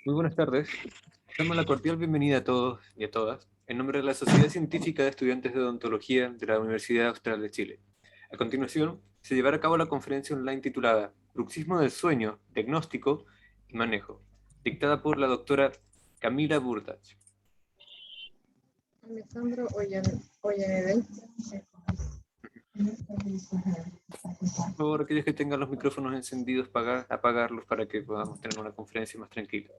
Muy buenas tardes. Damos la cordial bienvenida a todos y a todas en nombre de la Sociedad Científica de Estudiantes de Odontología de la Universidad Austral de Chile. A continuación, se llevará a cabo la conferencia online titulada Bruxismo del sueño, diagnóstico y manejo, dictada por la doctora Camila Burdach. Alessandro Ollanedel. Por favor, aquellos que tengan los micrófonos encendidos, apagarlos para que podamos tener una conferencia más tranquila.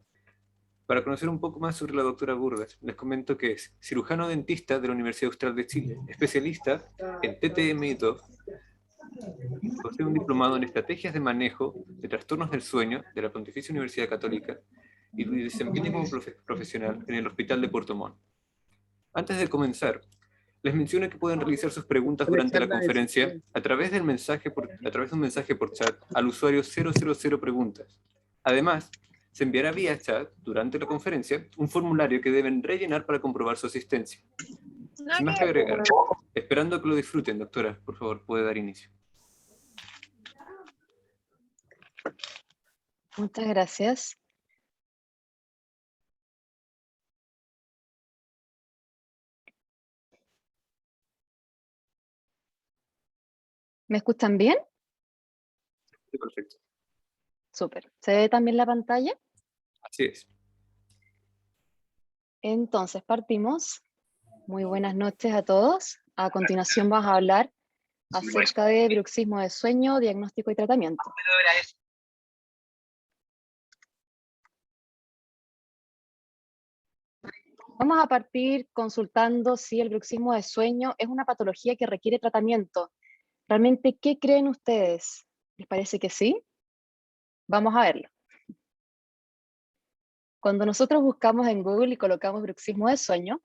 Para conocer un poco más sobre la doctora Burgas, les comento que es cirujano dentista de la Universidad Austral de Chile, especialista en TTM2, posee un diplomado en estrategias de manejo de trastornos del sueño de la Pontificia Universidad Católica y desempeña como profesional en el Hospital de Puerto Montt. Antes de comenzar, les menciono que pueden realizar sus preguntas durante la conferencia a través de un mensaje por chat al usuario 000 preguntas. Además, se enviará vía chat durante la conferencia un formulario que deben rellenar para comprobar su asistencia. Sin más que agregar, esperando que lo disfruten, doctora, por favor, puede dar inicio. Muchas gracias. ¿Me escuchan bien? Sí, perfecto. Súper. ¿Se ve también la pantalla? Así es. Entonces partimos. Muy buenas noches a todos. A continuación vamos a hablar acerca de bruxismo de sueño, diagnóstico y tratamiento. Vamos a partir consultando si el bruxismo de sueño es una patología que requiere tratamiento. ¿Realmente qué creen ustedes? ¿Les parece que sí? Vamos a verlo. Cuando nosotros buscamos en Google y colocamos bruxismo de sueño,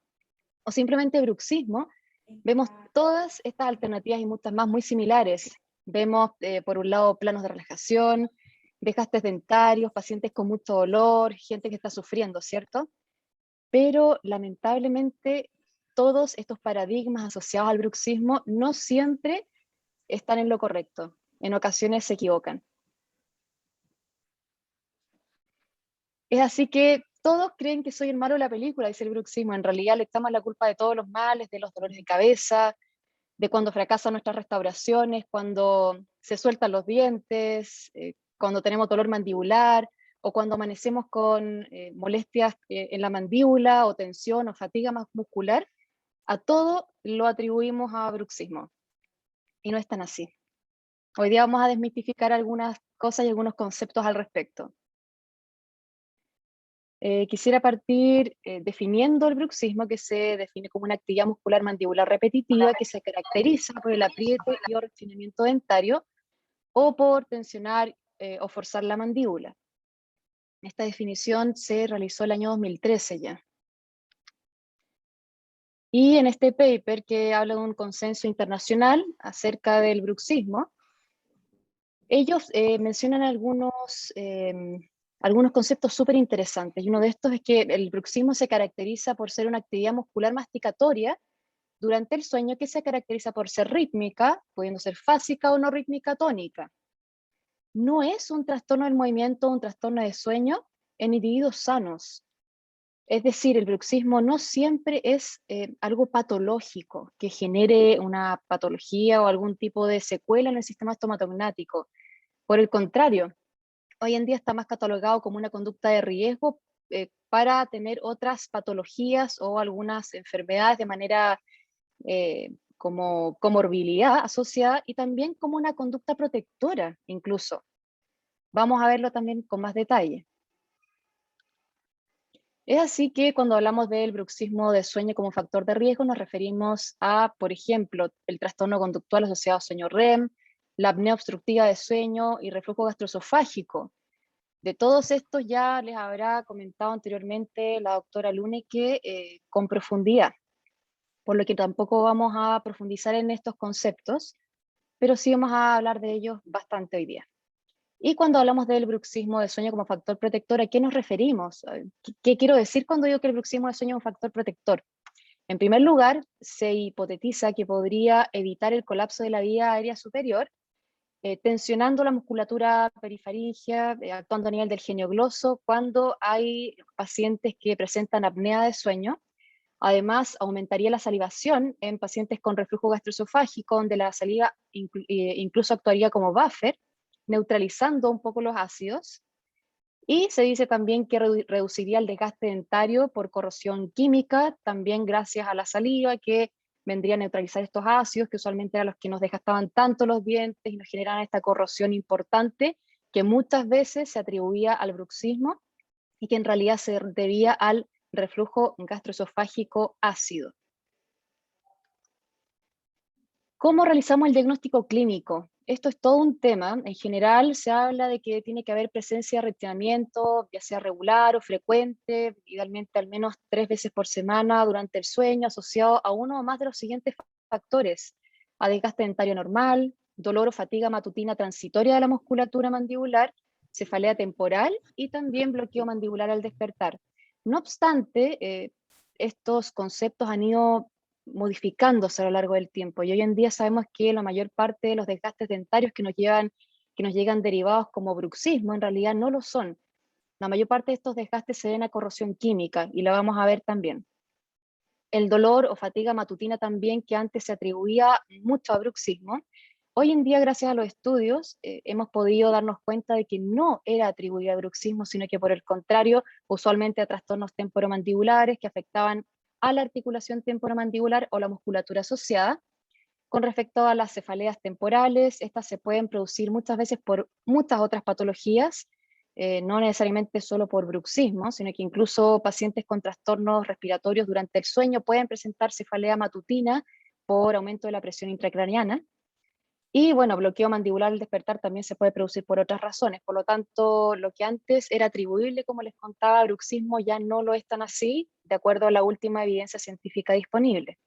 o simplemente bruxismo, vemos todas estas alternativas y muchas más muy similares. Vemos, por un lado, planos de relajación, desgastes dentarios, pacientes con mucho dolor, gente que está sufriendo, ¿cierto? Pero lamentablemente todos estos paradigmas asociados al bruxismo no siempre están en lo correcto. En ocasiones se equivocan. Es así que todos creen que soy el malo de la película, dice el bruxismo. En realidad le echamos la culpa de todos los males, de los dolores de cabeza, de cuando fracasan nuestras restauraciones, cuando se sueltan los dientes, cuando tenemos dolor mandibular, o cuando amanecemos con molestias en la mandíbula, o tensión, o fatiga muscular. A todo lo atribuimos a bruxismo. Y no es tan así. Hoy día vamos a desmitificar algunas cosas y algunos conceptos al respecto. Quisiera partir definiendo el bruxismo, que se define como una actividad muscular mandibular repetitiva que se caracteriza por el apriete y o refinamiento dentario o por tensionar o forzar la mandíbula. Esta definición se realizó el año 2013 ya. Y en este paper, que habla de un consenso internacional acerca del bruxismo, ellos mencionan algunos conceptos súper interesantes, y uno de estos es que el bruxismo se caracteriza por ser una actividad muscular masticatoria durante el sueño que se caracteriza por ser rítmica, pudiendo ser fásica o no rítmica tónica. No es un trastorno del movimiento o un trastorno de sueño en individuos sanos. Es decir, el bruxismo no siempre es algo patológico que genere una patología o algún tipo de secuela en el sistema estomatognático. Por el contrario, hoy en día está más catalogado como una conducta de riesgo para tener otras patologías o algunas enfermedades de manera como comorbilidad asociada, y también como una conducta protectora incluso. Vamos a verlo también con más detalle. Es así que cuando hablamos del bruxismo de sueño como factor de riesgo, nos referimos a, por ejemplo, el trastorno conductual asociado a sueño REM, la apnea obstructiva de sueño y reflujo gastroesofágico. De todos estos ya les habrá comentado anteriormente la doctora Luneke con profundidad, por lo que tampoco vamos a profundizar en estos conceptos, pero sí vamos a hablar de ellos bastante hoy día. Y cuando hablamos del bruxismo de sueño como factor protector, ¿a qué nos referimos? ¿Qué quiero decir cuando digo que el bruxismo de sueño es un factor protector? En primer lugar, se hipotetiza que podría evitar el colapso de la vía aérea superior tensionando la musculatura perifaringia, actuando a nivel del genioglosso, cuando hay pacientes que presentan apnea de sueño. Además, aumentaría la salivación en pacientes con reflujo gastroesofágico, donde la saliva incluso actuaría como buffer, neutralizando un poco los ácidos. Y se dice también que reduciría el desgaste dentario por corrosión química, también gracias a la saliva, que vendría a neutralizar estos ácidos, que usualmente eran los que nos desgastaban tanto los dientes y nos generaban esta corrosión importante, que muchas veces se atribuía al bruxismo y que en realidad se debía al reflujo gastroesofágico ácido. ¿Cómo realizamos el diagnóstico clínico? Esto es todo un tema. En general se habla de que tiene que haber presencia de retenimiento, ya sea regular o frecuente, idealmente al menos 3 veces por semana durante el sueño, asociado a uno o más de los siguientes factores: a desgaste dentario normal, dolor o fatiga matutina transitoria de la musculatura mandibular, cefalea temporal y también bloqueo mandibular al despertar. No obstante, estos conceptos han ido modificándose a lo largo del tiempo, y hoy en día sabemos que la mayor parte de los desgastes dentarios que nos llegan derivados como bruxismo, en realidad no lo son. La mayor parte de estos desgastes se deben a corrosión química, y la vamos a ver también. El dolor o fatiga matutina también, que antes se atribuía mucho a bruxismo, hoy en día, gracias a los estudios, hemos podido darnos cuenta de que no era atribuido a bruxismo, sino que por el contrario, usualmente a trastornos temporomandibulares que afectaban a la articulación temporomandibular o la musculatura asociada. Con respecto a las cefaleas temporales, estas se pueden producir muchas veces por muchas otras patologías, no necesariamente solo por bruxismo, sino que incluso pacientes con trastornos respiratorios durante el sueño pueden presentar cefalea matutina por aumento de la presión intracraneana. Y bueno, bloqueo mandibular al despertar también se puede producir por otras razones. Por lo tanto, lo que antes era atribuible, como les contaba, a bruxismo, ya no lo es tan así, de acuerdo a la última evidencia científica disponible.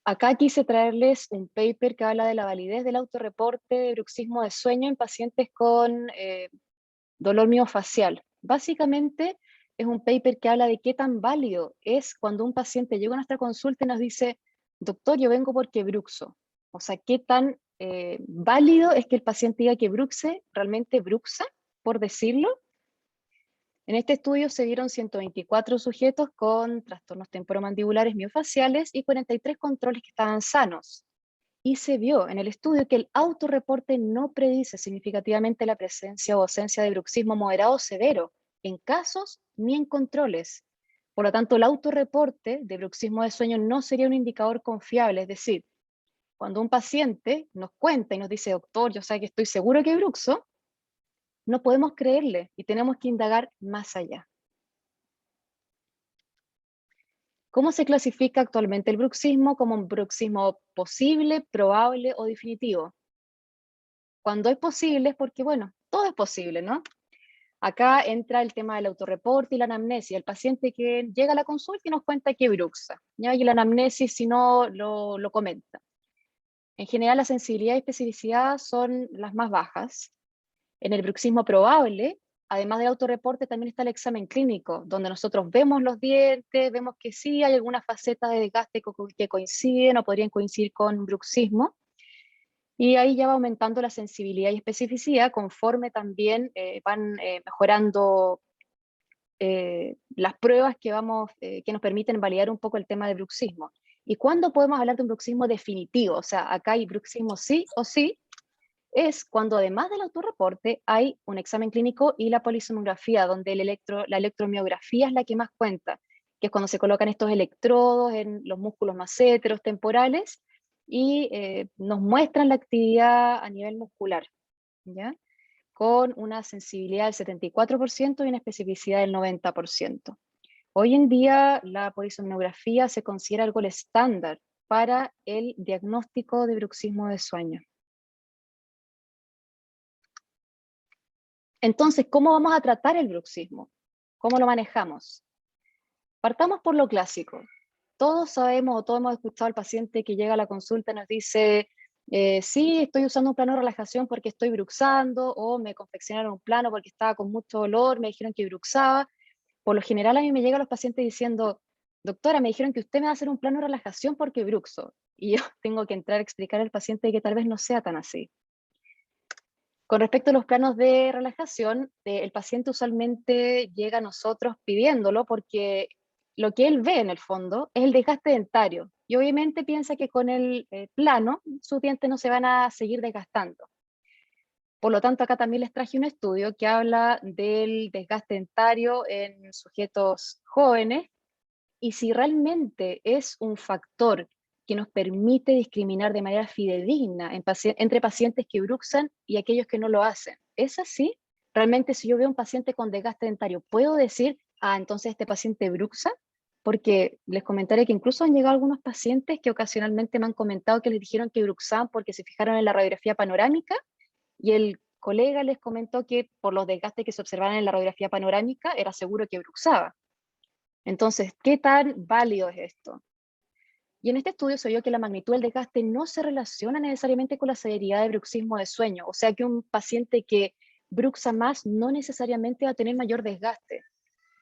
Acá quise traerles un paper que habla de la validez del autorreporte de bruxismo de sueño en pacientes con dolor miofacial. Básicamente es un paper que habla de qué tan válido es cuando un paciente llega a nuestra consulta y nos dice: doctor, yo vengo porque bruxo. O sea, qué tan válido es que el paciente diga que bruxe, realmente bruxa, por decirlo. En este estudio se dieron 124 sujetos con trastornos temporomandibulares miofaciales y 43 controles que estaban sanos. Y se vio en el estudio que el autorreporte no predice significativamente la presencia o ausencia de bruxismo moderado o severo en casos ni en controles. Por lo tanto, el autorreporte de bruxismo de sueño no sería un indicador confiable. Es decir, cuando un paciente nos cuenta y nos dice: doctor, yo sé que estoy seguro que bruxo, no podemos creerle y tenemos que indagar más allá. ¿Cómo se clasifica actualmente el bruxismo? Como un bruxismo posible, probable o definitivo. Cuando es posible es porque, bueno, todo es posible, ¿no? Acá entra el tema del autorreporte y la anamnesis. El paciente que llega a la consulta y nos cuenta que bruxa, ¿ya? Y la anamnesis, si no, lo comenta. En general, la sensibilidad y especificidad son las más bajas. En el bruxismo probable, además del autorreporte, también está el examen clínico, donde nosotros vemos los dientes, vemos que sí hay algunas facetas de desgaste que coinciden o podrían coincidir con bruxismo, y ahí ya va aumentando la sensibilidad y especificidad conforme también van mejorando las pruebas que nos permiten validar un poco el tema de bruxismo. ¿Y cuándo podemos hablar de un bruxismo definitivo? O sea, acá hay bruxismo sí o sí, es cuando además del autorreporte hay un examen clínico y la polisomografía, donde la electromiografía es la que más cuenta, que es cuando se colocan estos electrodos en los músculos masseteros temporales y nos muestran la actividad a nivel muscular, ¿ya? Con una sensibilidad del 74% y una especificidad del 90%. Hoy en día la polisomnografía se considera algo estándar para el diagnóstico de bruxismo de sueño. Entonces, ¿cómo vamos a tratar el bruxismo? ¿Cómo lo manejamos? Partamos por lo clásico. Todos sabemos o todos hemos escuchado al paciente que llega a la consulta y nos dice: sí, estoy usando un plano de relajación porque estoy bruxando, o me confeccionaron un plano porque estaba con mucho dolor, me dijeron que bruxaba. Por lo general a mí me llegan los pacientes diciendo: doctora, me dijeron que usted me va a hacer un plano de relajación porque bruxo. y yo tengo que entrar a explicar al paciente que tal vez no sea tan así. Con respecto a los planos de relajación, el paciente usualmente llega a nosotros pidiéndolo porque lo que él ve en el fondo es el desgaste dentario, y obviamente piensa que con el plano sus dientes no se van a seguir desgastando. Por lo tanto, acá también les traje un estudio que habla del desgaste dentario en sujetos jóvenes y si realmente es un factor que nos permite discriminar de manera fidedigna entre pacientes que bruxan y aquellos que no lo hacen. ¿Es así? Realmente si yo veo un paciente con desgaste dentario, ¿puedo decir, ah, entonces este paciente bruxa? Porque les comentaré que incluso han llegado algunos pacientes que ocasionalmente me han comentado que les dijeron que bruxaban porque se fijaron en la radiografía panorámica y el colega les comentó que por los desgastes que se observaban en la radiografía panorámica era seguro que bruxaba. Entonces, ¿qué tan válido es esto? Y en este estudio se vio que la magnitud del desgaste no se relaciona necesariamente con la severidad de bruxismo de sueño, o sea que un paciente que bruxa más no necesariamente va a tener mayor desgaste.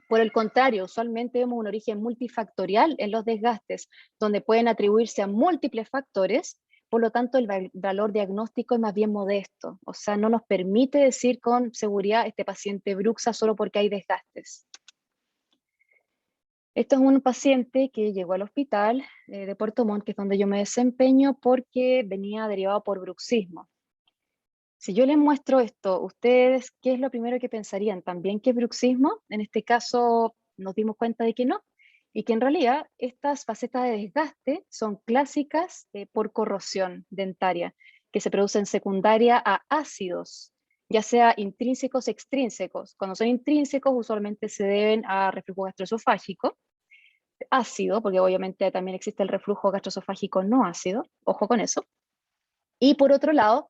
Por el contrario, usualmente vemos un origen multifactorial en los desgastes, donde pueden atribuirse a múltiples factores, por lo tanto el valor diagnóstico es más bien modesto, o sea, no nos permite decir con seguridad este paciente bruxa solo porque hay desgastes. Esto es un paciente que llegó al hospital de Puerto Montt, que es donde yo me desempeño, porque venía derivado por bruxismo. Si yo les muestro esto, ¿ustedes qué es lo primero que pensarían? ¿También que es bruxismo? En este caso nos dimos cuenta de que no, y que en realidad estas facetas de desgaste son clásicas por corrosión dentaria, que se producen secundaria a ácidos, ya sea intrínsecos o extrínsecos. Cuando son intrínsecos usualmente se deben a reflujo gastroesofágico, ácido, porque obviamente también existe el reflujo gastroesofágico no ácido, ojo con eso. Y por otro lado,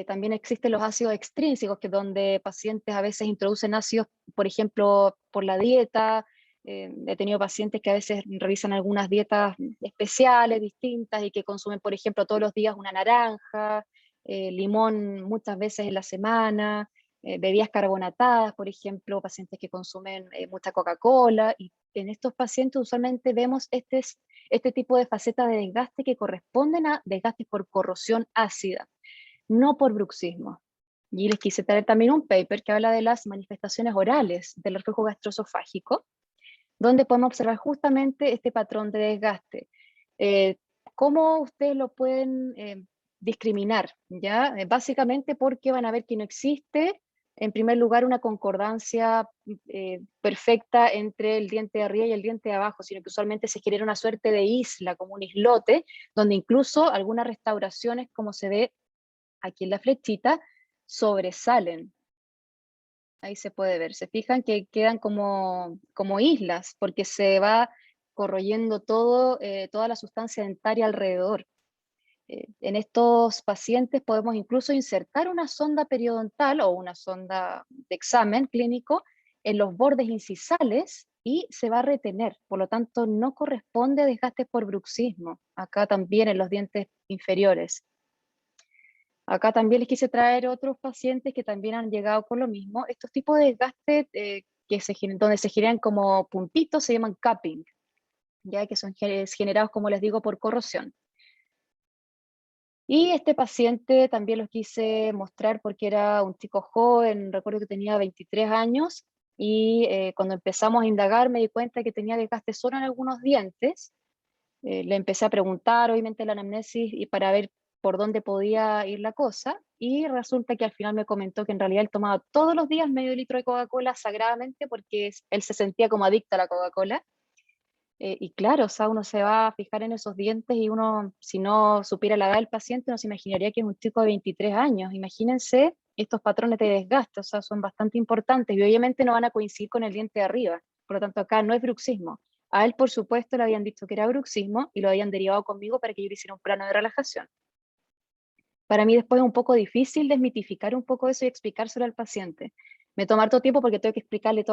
también existen los ácidos extrínsecos, que es donde pacientes a veces introducen ácidos, por ejemplo, por la dieta. He tenido pacientes que a veces realizan algunas dietas especiales, distintas, y que consumen, por ejemplo, todos los días una naranja, limón muchas veces en la semana, bebidas carbonatadas, por ejemplo, pacientes que consumen mucha Coca-Cola, y en estos pacientes usualmente vemos este tipo de facetas de desgaste que corresponden a desgastes por corrosión ácida, no por bruxismo. Y les quise traer también un paper que habla de las manifestaciones orales del reflujo gastroesofágico, donde podemos observar justamente este patrón de desgaste. ¿Cómo ustedes lo pueden discriminar? ¿Ya? Básicamente porque van a ver que no existe, en primer lugar, una concordancia perfecta entre el diente de arriba y el diente de abajo, sino que usualmente se genera una suerte de isla, como un islote, donde incluso algunas restauraciones, como se ve aquí en la flechita, sobresalen. Ahí se puede ver, se fijan que quedan como islas, porque se va corroyendo toda la sustancia dentaria alrededor. En estos pacientes podemos incluso insertar una sonda periodontal o una sonda de examen clínico en los bordes incisales y se va a retener, por lo tanto no corresponde a desgastes por bruxismo, acá también en los dientes inferiores. Acá también les quise traer otros pacientes que también han llegado con lo mismo. Estos tipos de desgastes donde se generan como puntitos se llaman capping, ya que son generados, como les digo, por corrosión. Y este paciente también los quise mostrar porque era un chico joven, recuerdo que tenía 23 años, y cuando empezamos a indagar me di cuenta que tenía desgaste solo en algunos dientes. Le empecé a preguntar, obviamente, la anamnesis y para ver por dónde podía ir la cosa, y resulta que al final me comentó que en realidad él tomaba todos los días medio litro de Coca-Cola sagradamente porque él se sentía como adicto a la Coca-Cola. Y claro, o sea, uno se va a fijar en esos dientes y uno, si no supiera la edad del paciente, no se imaginaría que es un chico de 23 años. Imagínense estos patrones de desgaste, o sea, son bastante importantes y obviamente no van a coincidir con el diente de arriba. Por lo tanto, acá no es bruxismo. A él, por supuesto, le habían dicho que era bruxismo y lo habían derivado conmigo para que yo le hiciera un plano de relajación. Para mí después es un poco difícil desmitificar un poco eso y explicárselo al paciente. Me toma harto tiempo porque tengo que explicarle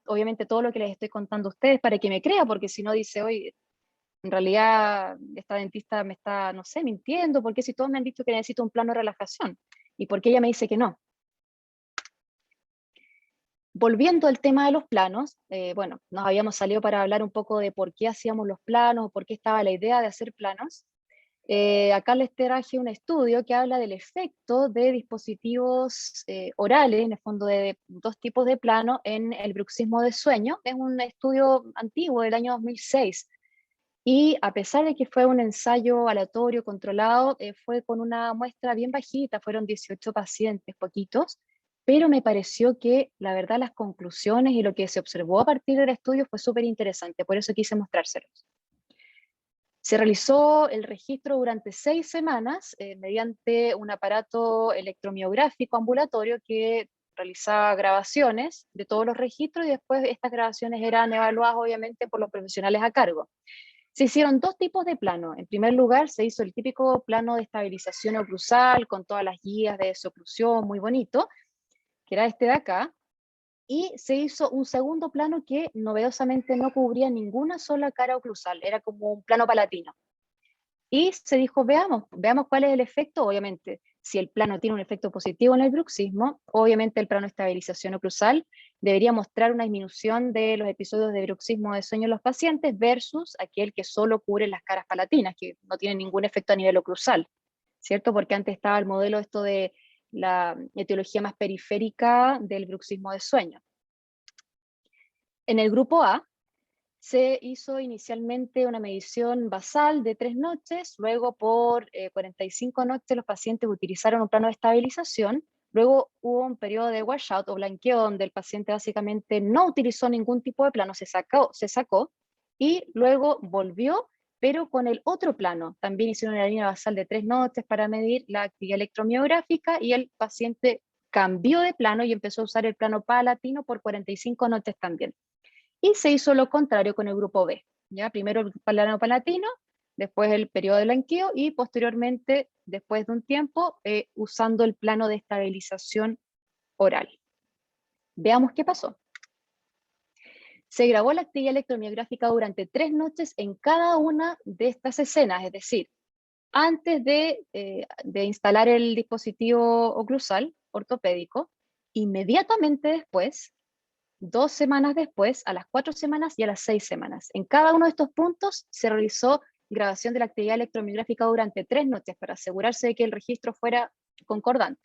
obviamente todo lo que les estoy contando a ustedes para que me crea, porque si no dice, oye, en realidad esta dentista me está, no sé, mintiendo, porque si todos me han dicho que necesito un plano de relajación, y por qué ella me dice que no. Volviendo al tema de los planos, bueno, nos habíamos salido para hablar un poco de por qué hacíamos los planos, por qué estaba la idea de hacer planos. Acá les traje un estudio que habla del efecto de dispositivos orales, en el fondo de dos tipos de plano, en el bruxismo de sueño. Es un estudio antiguo del año 2006. Y a pesar de que fue un ensayo aleatorio controlado, fue con una muestra bien bajita, fueron 18 pacientes, poquitos, pero me pareció que la verdad las conclusiones y lo que se observó a partir del estudio fue súper interesante, por eso quise mostrárselos. Se realizó el registro durante 6 semanas mediante un aparato electromiográfico ambulatorio que realizaba grabaciones de todos los registros y después estas grabaciones eran evaluadas obviamente por los profesionales a cargo. Se hicieron dos tipos de plano. En primer lugar, se hizo el típico plano de estabilización oclusal con todas las guías de desoclusión, muy bonito, que era este de acá, y se hizo un segundo plano que novedosamente no cubría ninguna sola cara oclusal, era como un plano palatino. Y se dijo, veamos cuál es el efecto, obviamente, si el plano tiene un efecto positivo en el bruxismo, obviamente el plano de estabilización oclusal debería mostrar una disminución de los episodios de bruxismo de sueño en los pacientes versus aquel que solo cubre las caras palatinas, que no tiene ningún efecto a nivel oclusal, ¿cierto? Porque antes estaba el modelo esto de la etiología más periférica del bruxismo de sueño. En el grupo A, se hizo inicialmente una medición basal de 3 noches, luego por 45 noches los pacientes utilizaron un plano de estabilización, luego hubo un periodo de washout o blanqueo donde el paciente básicamente no utilizó ningún tipo de plano, se sacó y luego volvió, pero con el otro plano. También hicieron una línea basal de 3 noches para medir la actividad electromiográfica y el paciente cambió de plano y empezó a usar el plano palatino por 45 noches también. Y se hizo lo contrario con el grupo B. ¿Ya? Primero el plano palatino, después el periodo de blanqueo y posteriormente, después de un tiempo, usando el plano de estabilización oral. Veamos qué pasó. Se grabó la actividad electromiográfica durante 3 noches en cada una de estas escenas, es decir, antes de instalar el dispositivo oclusal ortopédico, inmediatamente después, 2 semanas después, a las 4 semanas y a las 6 semanas. En cada uno de estos puntos se realizó grabación de la actividad electromiográfica durante 3 noches para asegurarse de que el registro fuera concordante.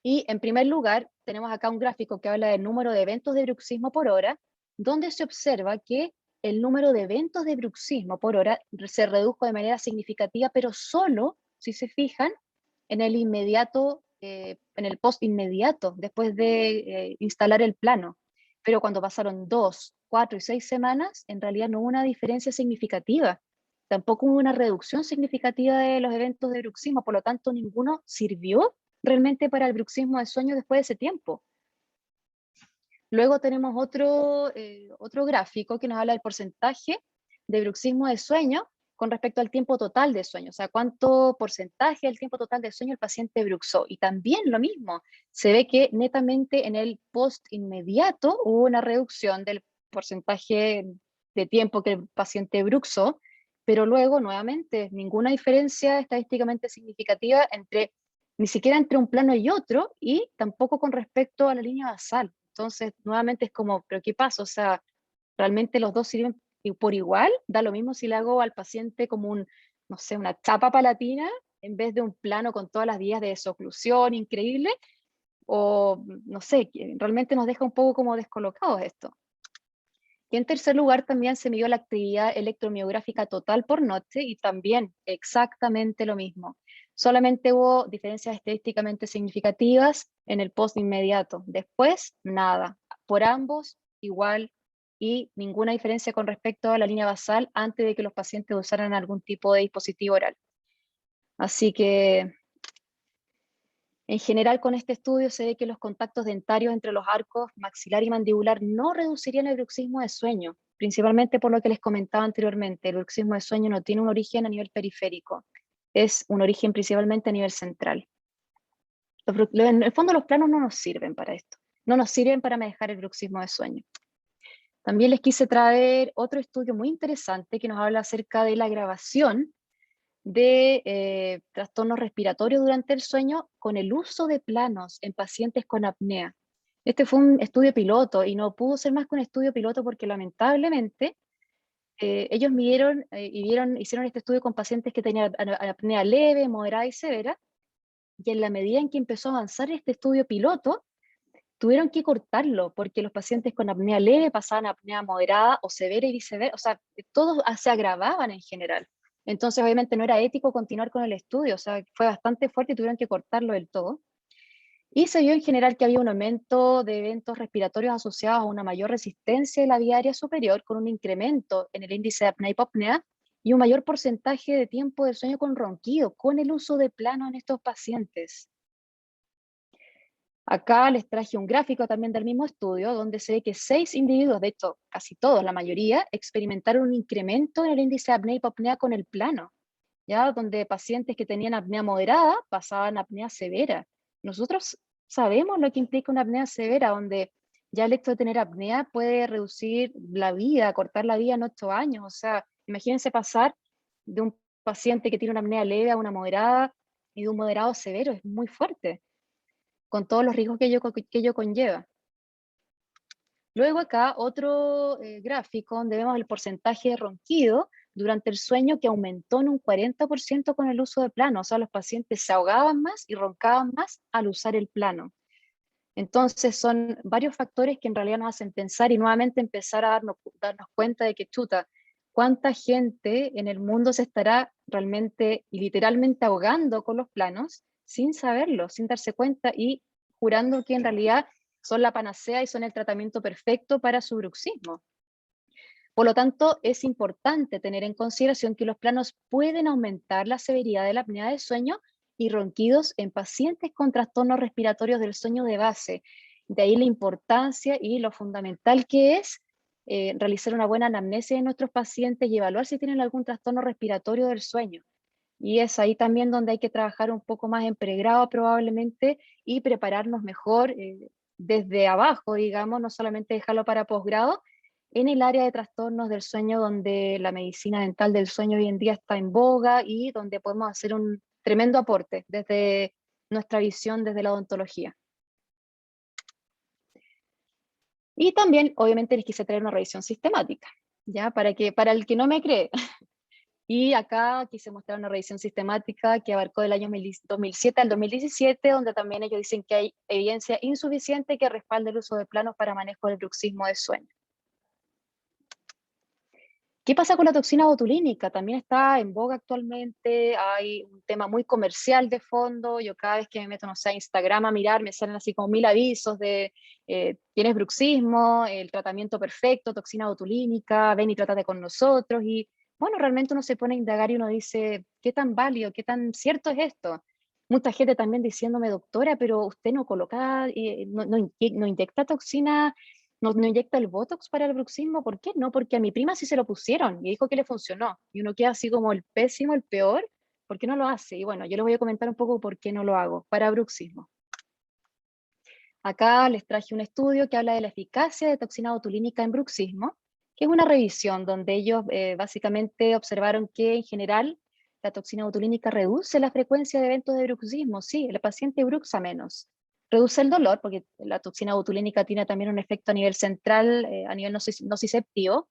Y en primer lugar, tenemos acá un gráfico que habla del número de eventos de bruxismo por hora, donde se observa que el número de eventos de bruxismo por hora se redujo de manera significativa, pero solo, si se fijan, en el inmediato, en el post inmediato, después de instalar el plano. Pero cuando pasaron 2, 4 y 6 semanas, en realidad no hubo una diferencia significativa. Tampoco hubo una reducción significativa de los eventos de bruxismo, por lo tanto ninguno sirvió realmente para el bruxismo de sueño después de ese tiempo. Luego tenemos otro gráfico que nos habla del porcentaje de bruxismo de sueño con respecto al tiempo total de sueño, o sea, cuánto porcentaje del tiempo total de sueño el paciente bruxó. Y también lo mismo, se ve que netamente en el post inmediato hubo una reducción del porcentaje de tiempo que el paciente bruxó, pero luego, nuevamente, ninguna diferencia estadísticamente significativa ni siquiera entre un plano y otro, y tampoco con respecto a la línea basal. Entonces, nuevamente es como, ¿pero qué pasa? O sea, ¿realmente los dos sirven por igual? Da lo mismo si le hago al paciente como no sé, una chapa palatina en vez de un plano con todas las vías de desoclusión increíble, o no sé, realmente nos deja un poco como descolocados esto. Y en tercer lugar también se midió la actividad electromiográfica total por noche y también exactamente lo mismo. Solamente hubo diferencias estadísticamente significativas en el post inmediato. Después, nada. Por ambos, igual, y ninguna diferencia con respecto a la línea basal antes de que los pacientes usaran algún tipo de dispositivo oral. Así que, en general, con este estudio se ve que los contactos dentarios entre los arcos maxilar y mandibular no reducirían el bruxismo de sueño, principalmente por lo que les comentaba anteriormente. El bruxismo de sueño no tiene un origen a nivel periférico, es un origen principalmente a nivel central. En el fondo los planos no nos sirven para esto, no nos sirven para manejar el bruxismo de sueño. También les quise traer otro estudio muy interesante que nos habla acerca de la grabación de trastornos respiratorios durante el sueño con el uso de planos en pacientes con apnea. Este fue un estudio piloto y no pudo ser más que un estudio piloto porque lamentablemente ellos midieron hicieron este estudio con pacientes que tenían apnea leve, moderada y severa, y en la medida en que empezó a avanzar este estudio piloto, tuvieron que cortarlo, porque los pacientes con apnea leve pasaban a apnea moderada o severa y viceversa, o sea, todos se agravaban en general. Entonces, obviamente no era ético continuar con el estudio, o sea, fue bastante fuerte y tuvieron que cortarlo del todo. Y se vio en general que había un aumento de eventos respiratorios asociados a una mayor resistencia de la vía aérea superior, con un incremento en el índice de apnea-hipopnea y un mayor porcentaje de tiempo del sueño con ronquido, con el uso de plano en estos pacientes. Acá les traje un gráfico también del mismo estudio, donde se ve que 6 individuos, de hecho casi todos, la mayoría, experimentaron un incremento en el índice de apnea-hipopnea con el plano, ¿ya? Donde pacientes que tenían apnea moderada pasaban a apnea severa. Nosotros sabemos lo que implica una apnea severa, donde ya el hecho de tener apnea puede reducir la vida, cortar la vida en 8 años. O sea, imagínense pasar de un paciente que tiene una apnea leve a una moderada y de un moderado a severo, es muy fuerte, con todos los riesgos que ello conlleva. Luego acá otro gráfico donde vemos el porcentaje de ronquido durante el sueño, que aumentó en un 40% con el uso de plano. O sea, los pacientes se ahogaban más y roncaban más al usar el plano. Entonces son varios factores que en realidad nos hacen pensar y nuevamente empezar a darnos cuenta de que, chuta, cuánta gente en el mundo se estará realmente y literalmente ahogando con los planos sin saberlo, sin darse cuenta y jurando que en realidad son la panacea y son el tratamiento perfecto para su bruxismo. Por lo tanto, es importante tener en consideración que los planos pueden aumentar la severidad de la apnea del sueño y ronquidos en pacientes con trastornos respiratorios del sueño de base. De ahí la importancia y lo fundamental que es realizar una buena anamnesis de nuestros pacientes y evaluar si tienen algún trastorno respiratorio del sueño. Y es ahí también donde hay que trabajar un poco más en pregrado probablemente y prepararnos mejor desde abajo, digamos, no solamente dejarlo para posgrado, en el área de trastornos del sueño, donde la medicina dental del sueño hoy en día está en boga y donde podemos hacer un tremendo aporte desde nuestra visión, desde la odontología. Y también, obviamente, les quise traer una revisión sistemática, ¿ya? Para el que no me cree. Y acá quise mostrar una revisión sistemática que abarcó del año 2007 al 2017, donde también ellos dicen que hay evidencia insuficiente que respalde el uso de planos para manejo del bruxismo de sueño. ¿Qué pasa con la toxina botulínica? También está en boga actualmente, hay un tema muy comercial de fondo. Yo cada vez que me meto, no sé, a Instagram a mirar, me salen así como 1000 avisos de tienes bruxismo, el tratamiento perfecto, toxina botulínica, ven y trátate con nosotros. Y bueno, realmente uno se pone a indagar y uno dice, ¿qué tan válido, qué tan cierto es esto? Mucha gente también diciéndome, doctora, pero usted no coloca, no inyecta toxina, no inyecta el Botox para el bruxismo. ¿Por qué? No, porque a mi prima sí se lo pusieron y dijo que le funcionó. Y uno queda así como el pésimo, el peor, ¿por qué no lo hace? Y bueno, yo les voy a comentar un poco por qué no lo hago para bruxismo. Acá les traje un estudio que habla de la eficacia de toxina botulínica en bruxismo, que es una revisión donde ellos básicamente observaron que en general la toxina botulínica reduce la frecuencia de eventos de bruxismo. Sí, el paciente bruxa menos. Reduce el dolor, porque la toxina botulínica tiene también un efecto a nivel central, a nivel nociceptivo,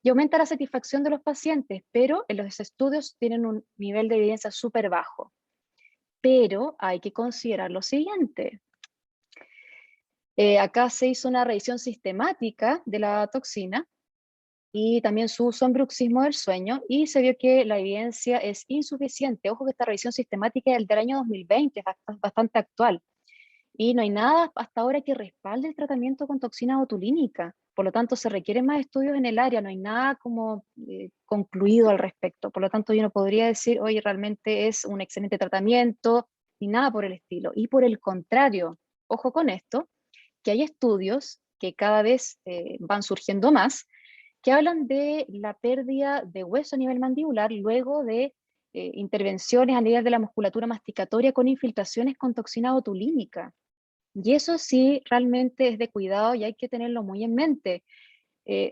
y aumenta la satisfacción de los pacientes, pero en los estudios tienen un nivel de evidencia súper bajo. Pero hay que considerar lo siguiente. Acá se hizo una revisión sistemática de la toxina y también su uso en bruxismo del sueño, y se vio que la evidencia es insuficiente. Ojo que esta revisión sistemática es del año 2020, es bastante actual. Y no hay nada hasta ahora que respalde el tratamiento con toxina botulínica. Por lo tanto, se requieren más estudios en el área, no hay nada como concluido al respecto. Por lo tanto, yo no podría decir, oye, realmente es un excelente tratamiento, ni nada por el estilo. Y por el contrario, ojo con esto, que hay estudios que cada vez van surgiendo más, que hablan de la pérdida de hueso a nivel mandibular luego de intervenciones a nivel de la musculatura masticatoria con infiltraciones con toxina botulínica. Y eso sí realmente es de cuidado y hay que tenerlo muy en mente.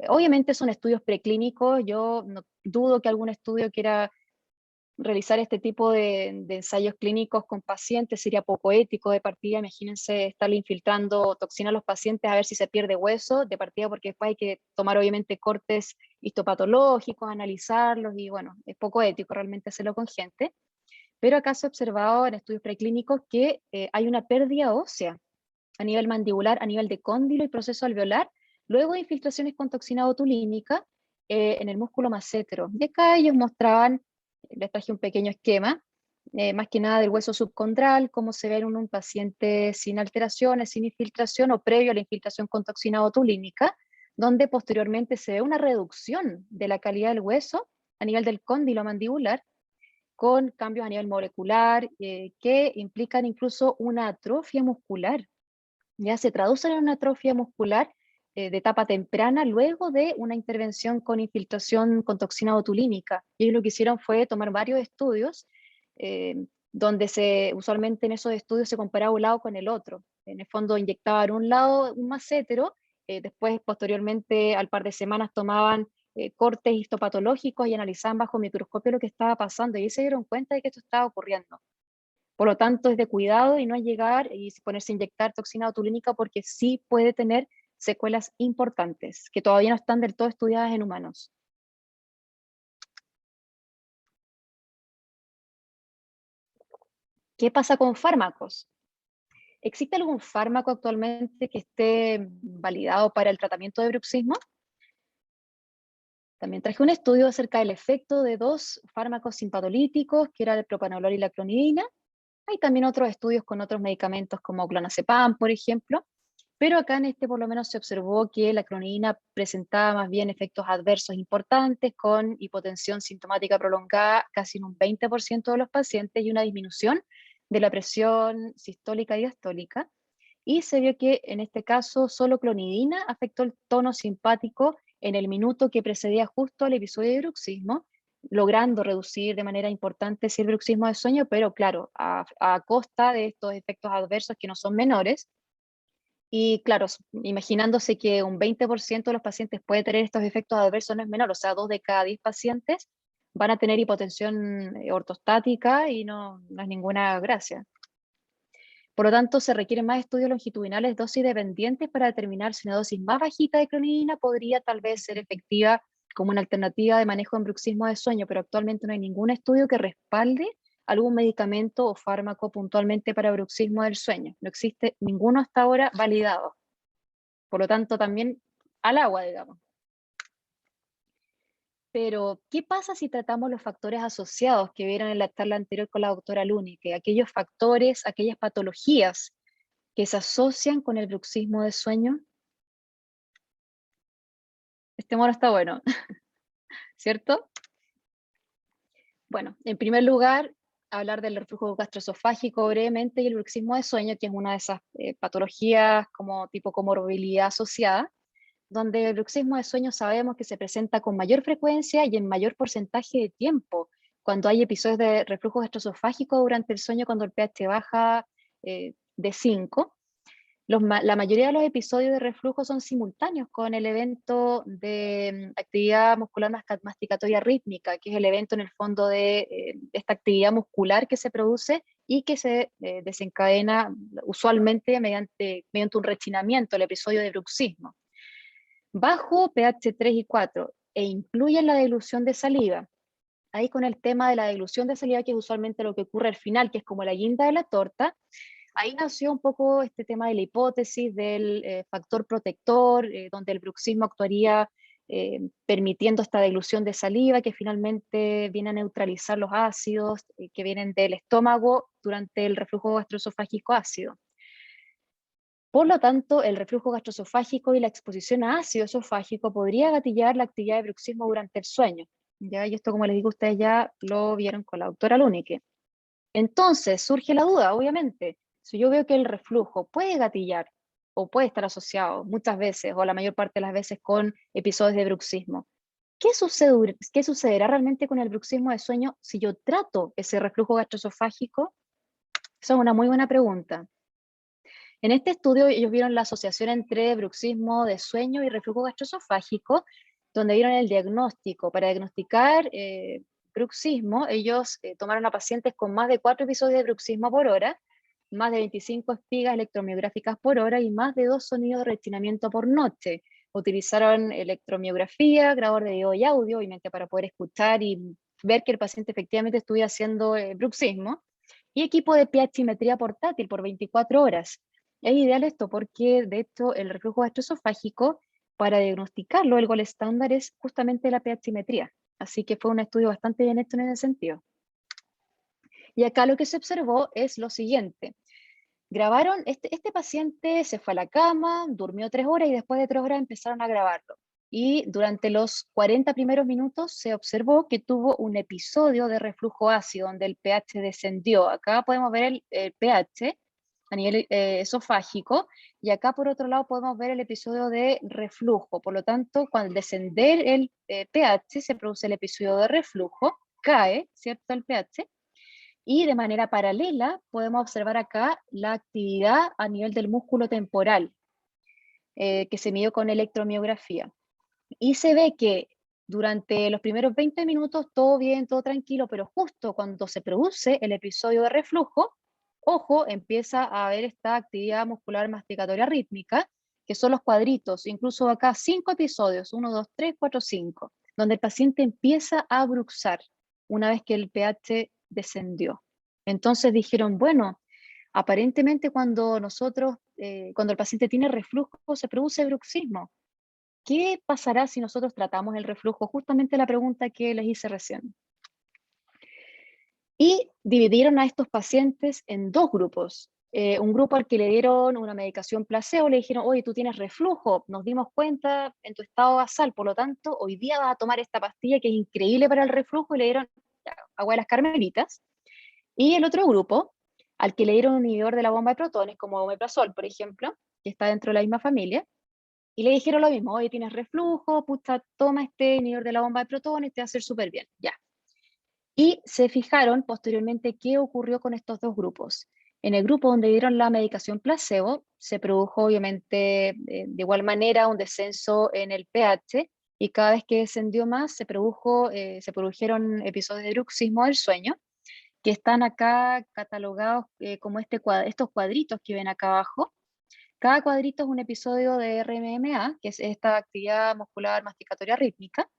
Obviamente son estudios preclínicos, yo no dudo que algún estudio quiera realizar este tipo de ensayos clínicos con pacientes sería poco ético de partida. Imagínense estarle infiltrando toxina a los pacientes a ver si se pierde hueso de partida, porque después hay que tomar obviamente cortes histopatológicos, analizarlos, y bueno, es poco ético realmente hacerlo con gente. Pero acá se ha observado en estudios preclínicos que hay una pérdida ósea a nivel mandibular, a nivel de cóndilo y proceso alveolar, luego de infiltraciones con toxina botulínica en el músculo massetero. Y acá ellos mostraban, les traje un pequeño esquema, más que nada del hueso subcondral, cómo se ve en un paciente sin alteraciones, sin infiltración o previo a la infiltración con toxina botulínica, donde posteriormente se ve una reducción de la calidad del hueso a nivel del cóndilo mandibular, con cambios a nivel molecular que implican incluso una atrofia muscular. Ya se traducen en una atrofia muscular de etapa temprana luego de una intervención con infiltración con toxina botulínica. Y ellos lo que hicieron fue tomar varios estudios eh, donde usualmente en esos estudios se comparaba un lado con el otro. En el fondo inyectaban un lado un massetero, después posteriormente al par de semanas tomaban cortes histopatológicos y analizaban bajo microscopio lo que estaba pasando, y ahí se dieron cuenta de que esto estaba ocurriendo. Por lo tanto, es de cuidado y no llegar y ponerse a inyectar toxina botulínica, porque sí puede tener secuelas importantes que todavía no están del todo estudiadas en humanos. ¿Qué pasa con fármacos? ¿Existe algún fármaco actualmente que esté validado para el tratamiento de bruxismo? También traje un estudio acerca del efecto de dos fármacos simpatolíticos, que era el propanolol y la clonidina. Hay también otros estudios con otros medicamentos como clonazepam, por ejemplo, pero acá en este por lo menos se observó que la clonidina presentaba más bien efectos adversos importantes, con hipotensión sintomática prolongada casi en un 20% de los pacientes y una disminución de la presión sistólica y diastólica. Y se vio que en este caso solo clonidina afectó el tono simpático en el minuto que precedía justo al episodio de bruxismo, logrando reducir de manera importante el bruxismo de sueño, pero claro, a costa de estos efectos adversos que no son menores. Y claro, imaginándose que un 20% de los pacientes puede tener estos efectos adversos, no es menor, o sea, 2 de cada 10 pacientes van a tener hipotensión ortostática, y no es ninguna gracia. Por lo tanto, se requieren más estudios longitudinales dosis dependientes para determinar si una dosis más bajita de clonidina podría tal vez ser efectiva como una alternativa de manejo en bruxismo de sueño, pero actualmente no hay ningún estudio que respalde algún medicamento o fármaco puntualmente para bruxismo del sueño. No existe ninguno hasta ahora validado. Por lo tanto, también al agua, digamos. Pero, ¿qué pasa si tratamos los factores asociados que vieron en la charla anterior con la doctora Luni? Que aquellos factores, aquellas patologías que se asocian con el bruxismo de sueño. Este mono está bueno, ¿cierto? Bueno, en primer lugar, hablar del reflujo gastroesofágico brevemente y el bruxismo de sueño, que es una de esas patologías como tipo comorbilidad asociada, donde el bruxismo de sueño sabemos que se presenta con mayor frecuencia y en mayor porcentaje de tiempo, cuando hay episodios de reflujo gastroesofágico durante el sueño, cuando el pH baja de 5. La mayoría de los episodios de reflujo son simultáneos con el evento de actividad muscular masticatoria rítmica, que es el evento en el fondo de esta actividad muscular que se produce y que se desencadena usualmente mediante un rechinamiento, el episodio de bruxismo. Bajo pH 3 y 4 e incluye la dilución de saliva. Ahí con el tema de la dilución de saliva, que es usualmente lo que ocurre al final, que es como la guinda de la torta. Ahí nació un poco este tema de la hipótesis del factor protector, donde el bruxismo actuaría permitiendo esta dilución de saliva, que finalmente viene a neutralizar los ácidos que vienen del estómago durante el reflujo gastroesofágico ácido. Por lo tanto, el reflujo gastroesofágico y la exposición a ácido esofágico podría gatillar la actividad de bruxismo durante el sueño. ¿Ya? Y esto, como les digo, ustedes ya lo vieron con la doctora Lunique. Entonces, surge la duda, obviamente. Si yo veo que el reflujo puede gatillar o puede estar asociado muchas veces o la mayor parte de las veces con episodios de bruxismo, ¿qué sucederá realmente con el bruxismo de sueño si yo trato ese reflujo gastroesofágico? Esa es una muy buena pregunta. En este estudio ellos vieron la asociación entre bruxismo de sueño y reflujo gastroesofágico, donde vieron el diagnóstico para diagnosticar bruxismo, ellos tomaron a pacientes con más de 4 episodios de bruxismo por hora, más de 25 espigas electromiográficas por hora y más de 2 sonidos de rechinamiento por noche. Utilizaron electromiografía, grabador de video y audio, obviamente para poder escuchar y ver que el paciente efectivamente estuviera haciendo bruxismo, y equipo de pHimetría portátil por 24 horas. Es ideal esto porque, de hecho, el reflujo gastroesofágico, para diagnosticarlo, el gol estándar es justamente la pHimetría. Así que fue un estudio bastante bien hecho en ese sentido. Y acá lo que se observó es lo siguiente. Grabaron, este paciente se fue a la cama, durmió 3 horas y después de 3 horas empezaron a grabarlo. Y durante los 40 primeros minutos se observó que tuvo un episodio de reflujo ácido donde el pH descendió. Acá podemos ver el pH a nivel esofágico, y acá por otro lado podemos ver el episodio de reflujo. Por lo tanto, cuando al descender el pH se produce el episodio de reflujo, cae, ¿cierto?, el pH, y de manera paralela podemos observar acá la actividad a nivel del músculo temporal, que se midió con electromiografía. Y se ve que durante los primeros 20 minutos todo bien, todo tranquilo, pero justo cuando se produce el episodio de reflujo, ojo, empieza a haber esta actividad muscular masticatoria rítmica, que son los cuadritos, incluso acá 5 episodios, 1, 2, 3, 4, 5, donde el paciente empieza a bruxar una vez que el pH descendió. Entonces dijeron, bueno, aparentemente cuando cuando el paciente tiene reflujo, se produce bruxismo. ¿Qué pasará si nosotros tratamos el reflujo? Justamente la pregunta que les hice recién. Y dividieron a estos pacientes en 2 grupos. Un grupo al que le dieron una medicación placebo, le dijeron, oye, tú tienes reflujo, nos dimos cuenta en tu estado basal, por lo tanto, hoy día vas a tomar esta pastilla que es increíble para el reflujo, y le dieron agua de las carmelitas. Y el otro grupo, al que le dieron un inhibidor de la bomba de protones, como omeprazol, por ejemplo, que está dentro de la misma familia, y le dijeron lo mismo, oye, tienes reflujo, pucha, toma este inhibidor de la bomba de protones, te va a hacer súper bien, ya. Y se fijaron posteriormente qué ocurrió con estos 2 grupos. En el grupo donde dieron la medicación placebo, se produjo obviamente de igual manera un descenso en el pH, y cada vez que descendió más se produjeron episodios de bruxismo del sueño, que están acá catalogados como estos cuadritos que ven acá abajo. Cada cuadrito es un episodio de RMMA, que es esta actividad muscular masticatoria rítmica,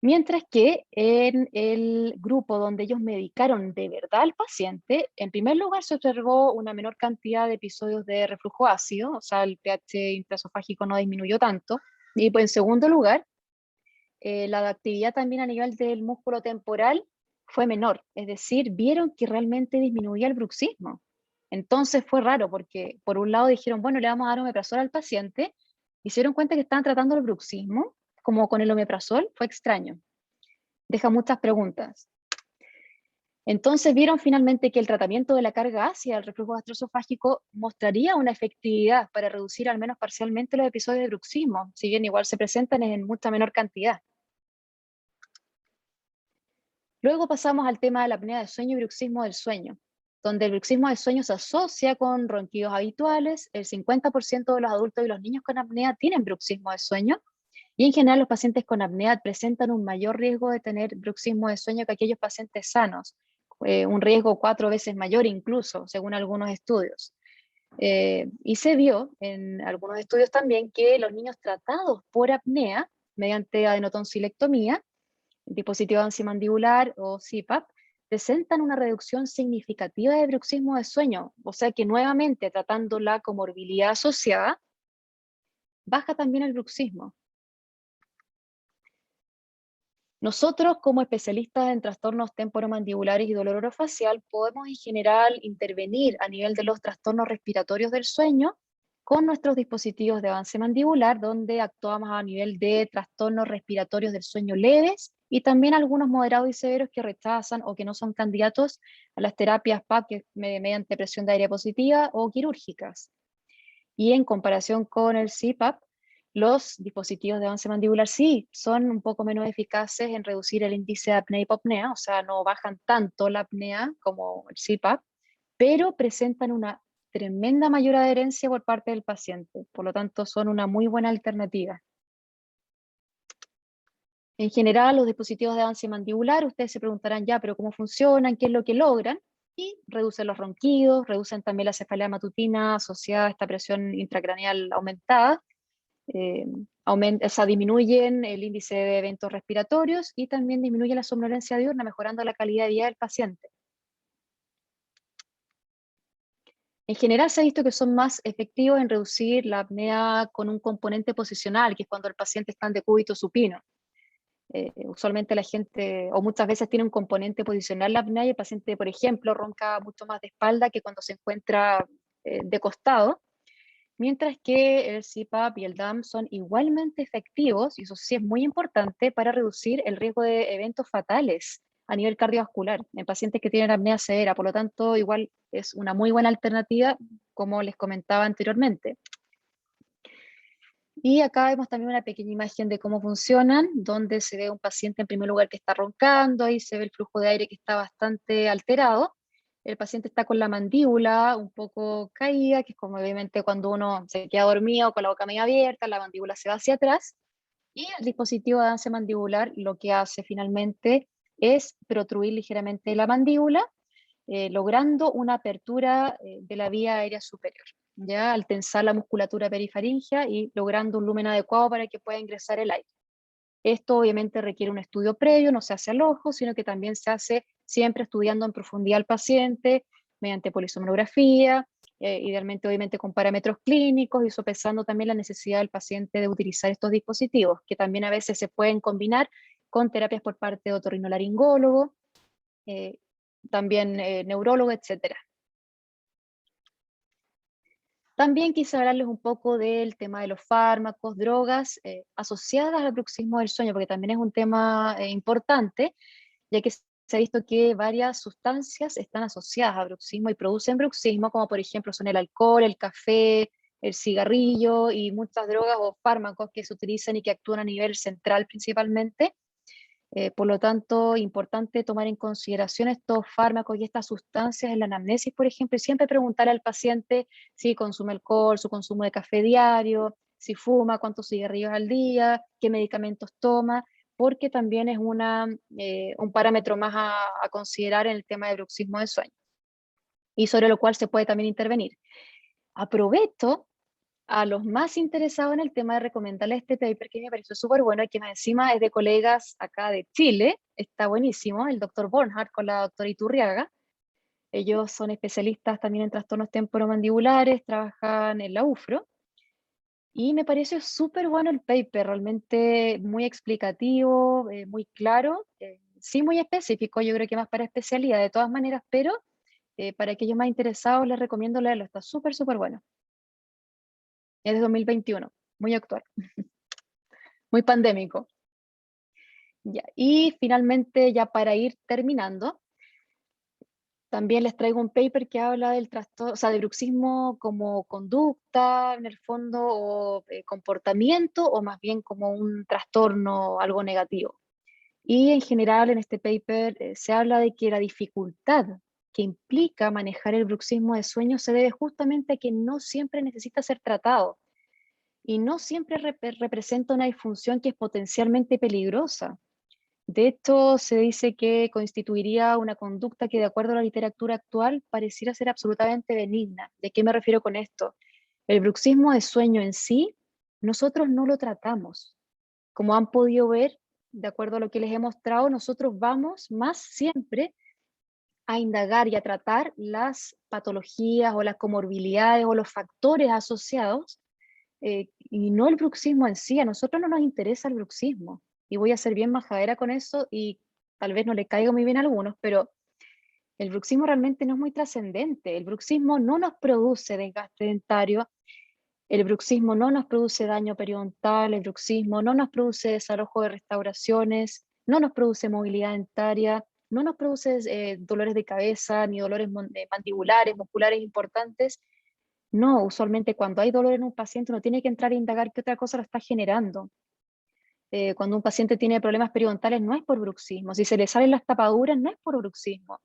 mientras que en el grupo donde ellos medicaron de verdad al paciente, en primer lugar se observó una menor cantidad de episodios de reflujo ácido, o sea, el pH intraesofágico no disminuyó tanto, y pues en segundo lugar, la actividad también a nivel del músculo temporal fue menor, es decir, vieron que realmente disminuía el bruxismo. Entonces fue raro porque por un lado dijeron, bueno, le vamos a dar omeprazol al paciente, y se dieron cuenta que estaban tratando el bruxismo como con el omeprazol. Fue extraño, deja muchas preguntas. Entonces vieron finalmente que el tratamiento de la carga ácida del reflujo gastroesofágico mostraría una efectividad para reducir al menos parcialmente los episodios de bruxismo, si bien igual se presentan en mucha menor cantidad. Luego pasamos al tema de la apnea de sueño y bruxismo del sueño, donde el bruxismo del sueño se asocia con ronquidos habituales. El 50% de los adultos y los niños con apnea tienen bruxismo de sueño, y en general los pacientes con apnea presentan un mayor riesgo de tener bruxismo de sueño que aquellos pacientes sanos, un riesgo 4 veces mayor incluso, según algunos estudios. Y se vio en algunos estudios también que los niños tratados por apnea mediante adenotonsilectomía, dispositivo ansimandibular o CPAP, presentan una reducción significativa de bruxismo de sueño, o sea que nuevamente tratando la comorbilidad asociada, baja también el bruxismo. Nosotros, como especialistas en trastornos temporomandibulares y dolor orofacial, podemos en general intervenir a nivel de los trastornos respiratorios del sueño con nuestros dispositivos de avance mandibular, donde actuamos a nivel de trastornos respiratorios del sueño leves y también algunos moderados y severos que rechazan o que no son candidatos a las terapias PAP mediante presión de aire positiva o quirúrgicas. Y en comparación con el CPAP, los dispositivos de avance mandibular sí son un poco menos eficaces en reducir el índice de apnea y hipopnea, o sea, no bajan tanto la apnea como el CPAP, pero presentan una tremenda mayor adherencia por parte del paciente. Por lo tanto, son una muy buena alternativa. En general, los dispositivos de avance mandibular, ustedes se preguntarán ya, pero ¿cómo funcionan? ¿Qué es lo que logran? Y reducen los ronquidos, reducen también la cefalea matutina asociada a esta presión intracraneal aumentada, o sea, disminuyen el índice de eventos respiratorios y también disminuye la somnolencia diurna, mejorando la calidad de vida del paciente. En general se ha visto que son más efectivos en reducir la apnea con un componente posicional, que es cuando el paciente está en decúbito supino. Usualmente la gente, o muchas veces tiene un componente posicional la apnea y el paciente, por ejemplo, ronca mucho más de espalda que cuando se encuentra de costado, mientras que el CPAP y el DAM son igualmente efectivos, y eso sí es muy importante, para reducir el riesgo de eventos fatales a nivel cardiovascular en pacientes que tienen apnea severa. Por lo tanto, igual es una muy buena alternativa, como les comentaba anteriormente. Y acá vemos también una pequeña imagen de cómo funcionan, donde se ve un paciente en primer lugar que está roncando, ahí se ve el flujo de aire que está bastante alterado. El paciente está con la mandíbula un poco caída, que es como obviamente cuando uno se queda dormido con la boca medio abierta, la mandíbula se va hacia atrás. Y el dispositivo de avance mandibular lo que hace finalmente es protruir ligeramente la mandíbula, logrando una apertura de la vía aérea superior, ¿ya? Al tensar la musculatura perifaringia y logrando un lumen adecuado para que pueda ingresar el aire. Esto obviamente requiere un estudio previo, no se hace al ojo, sino que también se hace siempre estudiando en profundidad al paciente, mediante polisomnografía, idealmente obviamente con parámetros clínicos y sopesando también la necesidad del paciente de utilizar estos dispositivos, que también a veces se pueden combinar con terapias por parte de otorrinolaringólogo, también neurólogo, etc. También quise hablarles un poco del tema de los fármacos, drogas asociadas al bruxismo del sueño, porque también es un tema importante, ya que se ha visto que varias sustancias están asociadas a bruxismo y producen bruxismo, como por ejemplo son el alcohol, el café, el cigarrillo y muchas drogas o fármacos que se utilizan y que actúan a nivel central principalmente. Por lo tanto, importante tomar en consideración estos fármacos y estas sustancias en la anamnesis, por ejemplo, y siempre preguntar al paciente si consume alcohol, su consumo de café diario, si fuma, cuántos cigarrillos al día, qué medicamentos toma, porque también es un parámetro más a considerar en el tema de bruxismo de sueño, y sobre lo cual se puede también intervenir. Aprovecho a los más interesados en el tema de recomendarles este paper que me pareció súper bueno y que más encima es de colegas acá de Chile, está buenísimo, el doctor Bornhardt con la doctora Iturriaga. Ellos son especialistas también en trastornos temporomandibulares, trabajan en la UFRO, y me pareció súper bueno el paper, realmente muy explicativo, muy claro, sí muy específico, yo creo que más para especialidad de todas maneras, pero para aquellos más interesados les recomiendo leerlo, está súper, súper bueno. Es de 2021, muy actual, muy pandémico. Ya. Y finalmente, ya para ir terminando, también les traigo un paper que habla del trastorno, o sea, de bruxismo como conducta, en el fondo, o comportamiento, o más bien como un trastorno, algo negativo. Y en general, en este paper se habla de que la dificultad que implica manejar el bruxismo de sueño se debe justamente a que no siempre necesita ser tratado y no siempre representa una disfunción que es potencialmente peligrosa. De hecho, se dice que constituiría una conducta que, de acuerdo a la literatura actual, pareciera ser absolutamente benigna. ¿De qué me refiero con esto? El bruxismo de sueño en sí, nosotros no lo tratamos. Como han podido ver, de acuerdo a lo que les he mostrado, nosotros vamos más siempre a indagar y a tratar las patologías o las comorbilidades o los factores asociados, y no el bruxismo en sí. A nosotros no nos interesa el bruxismo. Y voy a ser bien majadera con eso y tal vez no le caiga muy bien a algunos, pero el bruxismo realmente no es muy trascendente. El bruxismo no nos produce desgaste dentario, el bruxismo no nos produce daño periodontal, el bruxismo no nos produce desalojo de restauraciones, no nos produce movilidad dentaria, no nos produce dolores de cabeza ni dolores mandibulares, musculares importantes. No, usualmente cuando hay dolor en un paciente uno tiene que entrar a indagar qué otra cosa lo está generando. Cuando un paciente tiene problemas periodontales no es por bruxismo, si se le salen las tapaduras no es por bruxismo.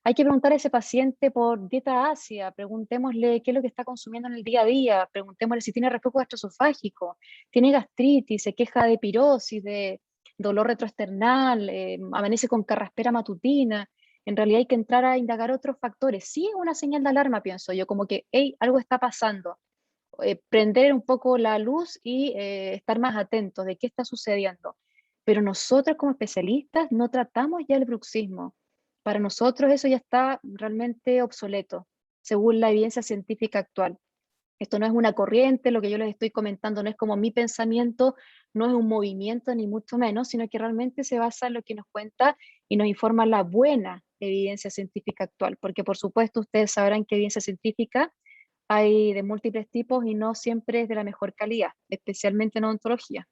Hay que preguntar a ese paciente por dieta ácida, preguntémosle qué es lo que está consumiendo en el día a día, preguntémosle si tiene reflujo gastroesofágico, tiene gastritis, se queja de pirosis, de dolor retroesternal, amanece con carraspera matutina. En realidad hay que entrar a indagar otros factores. Sí, una señal de alarma, pienso yo, como que, hey, algo está pasando. Prender un poco la luz y estar más atentos de qué está sucediendo. Pero nosotros como especialistas no tratamos ya el bruxismo. Para nosotros eso ya está realmente obsoleto, según la evidencia científica actual. Esto no es una corriente, lo que yo les estoy comentando no es como mi pensamiento, no es un movimiento ni mucho menos, sino que realmente se basa en lo que nos cuenta y nos informa la buena evidencia científica actual, porque por supuesto ustedes sabrán que evidencia científica hay de múltiples tipos y no siempre es de la mejor calidad, especialmente en odontología.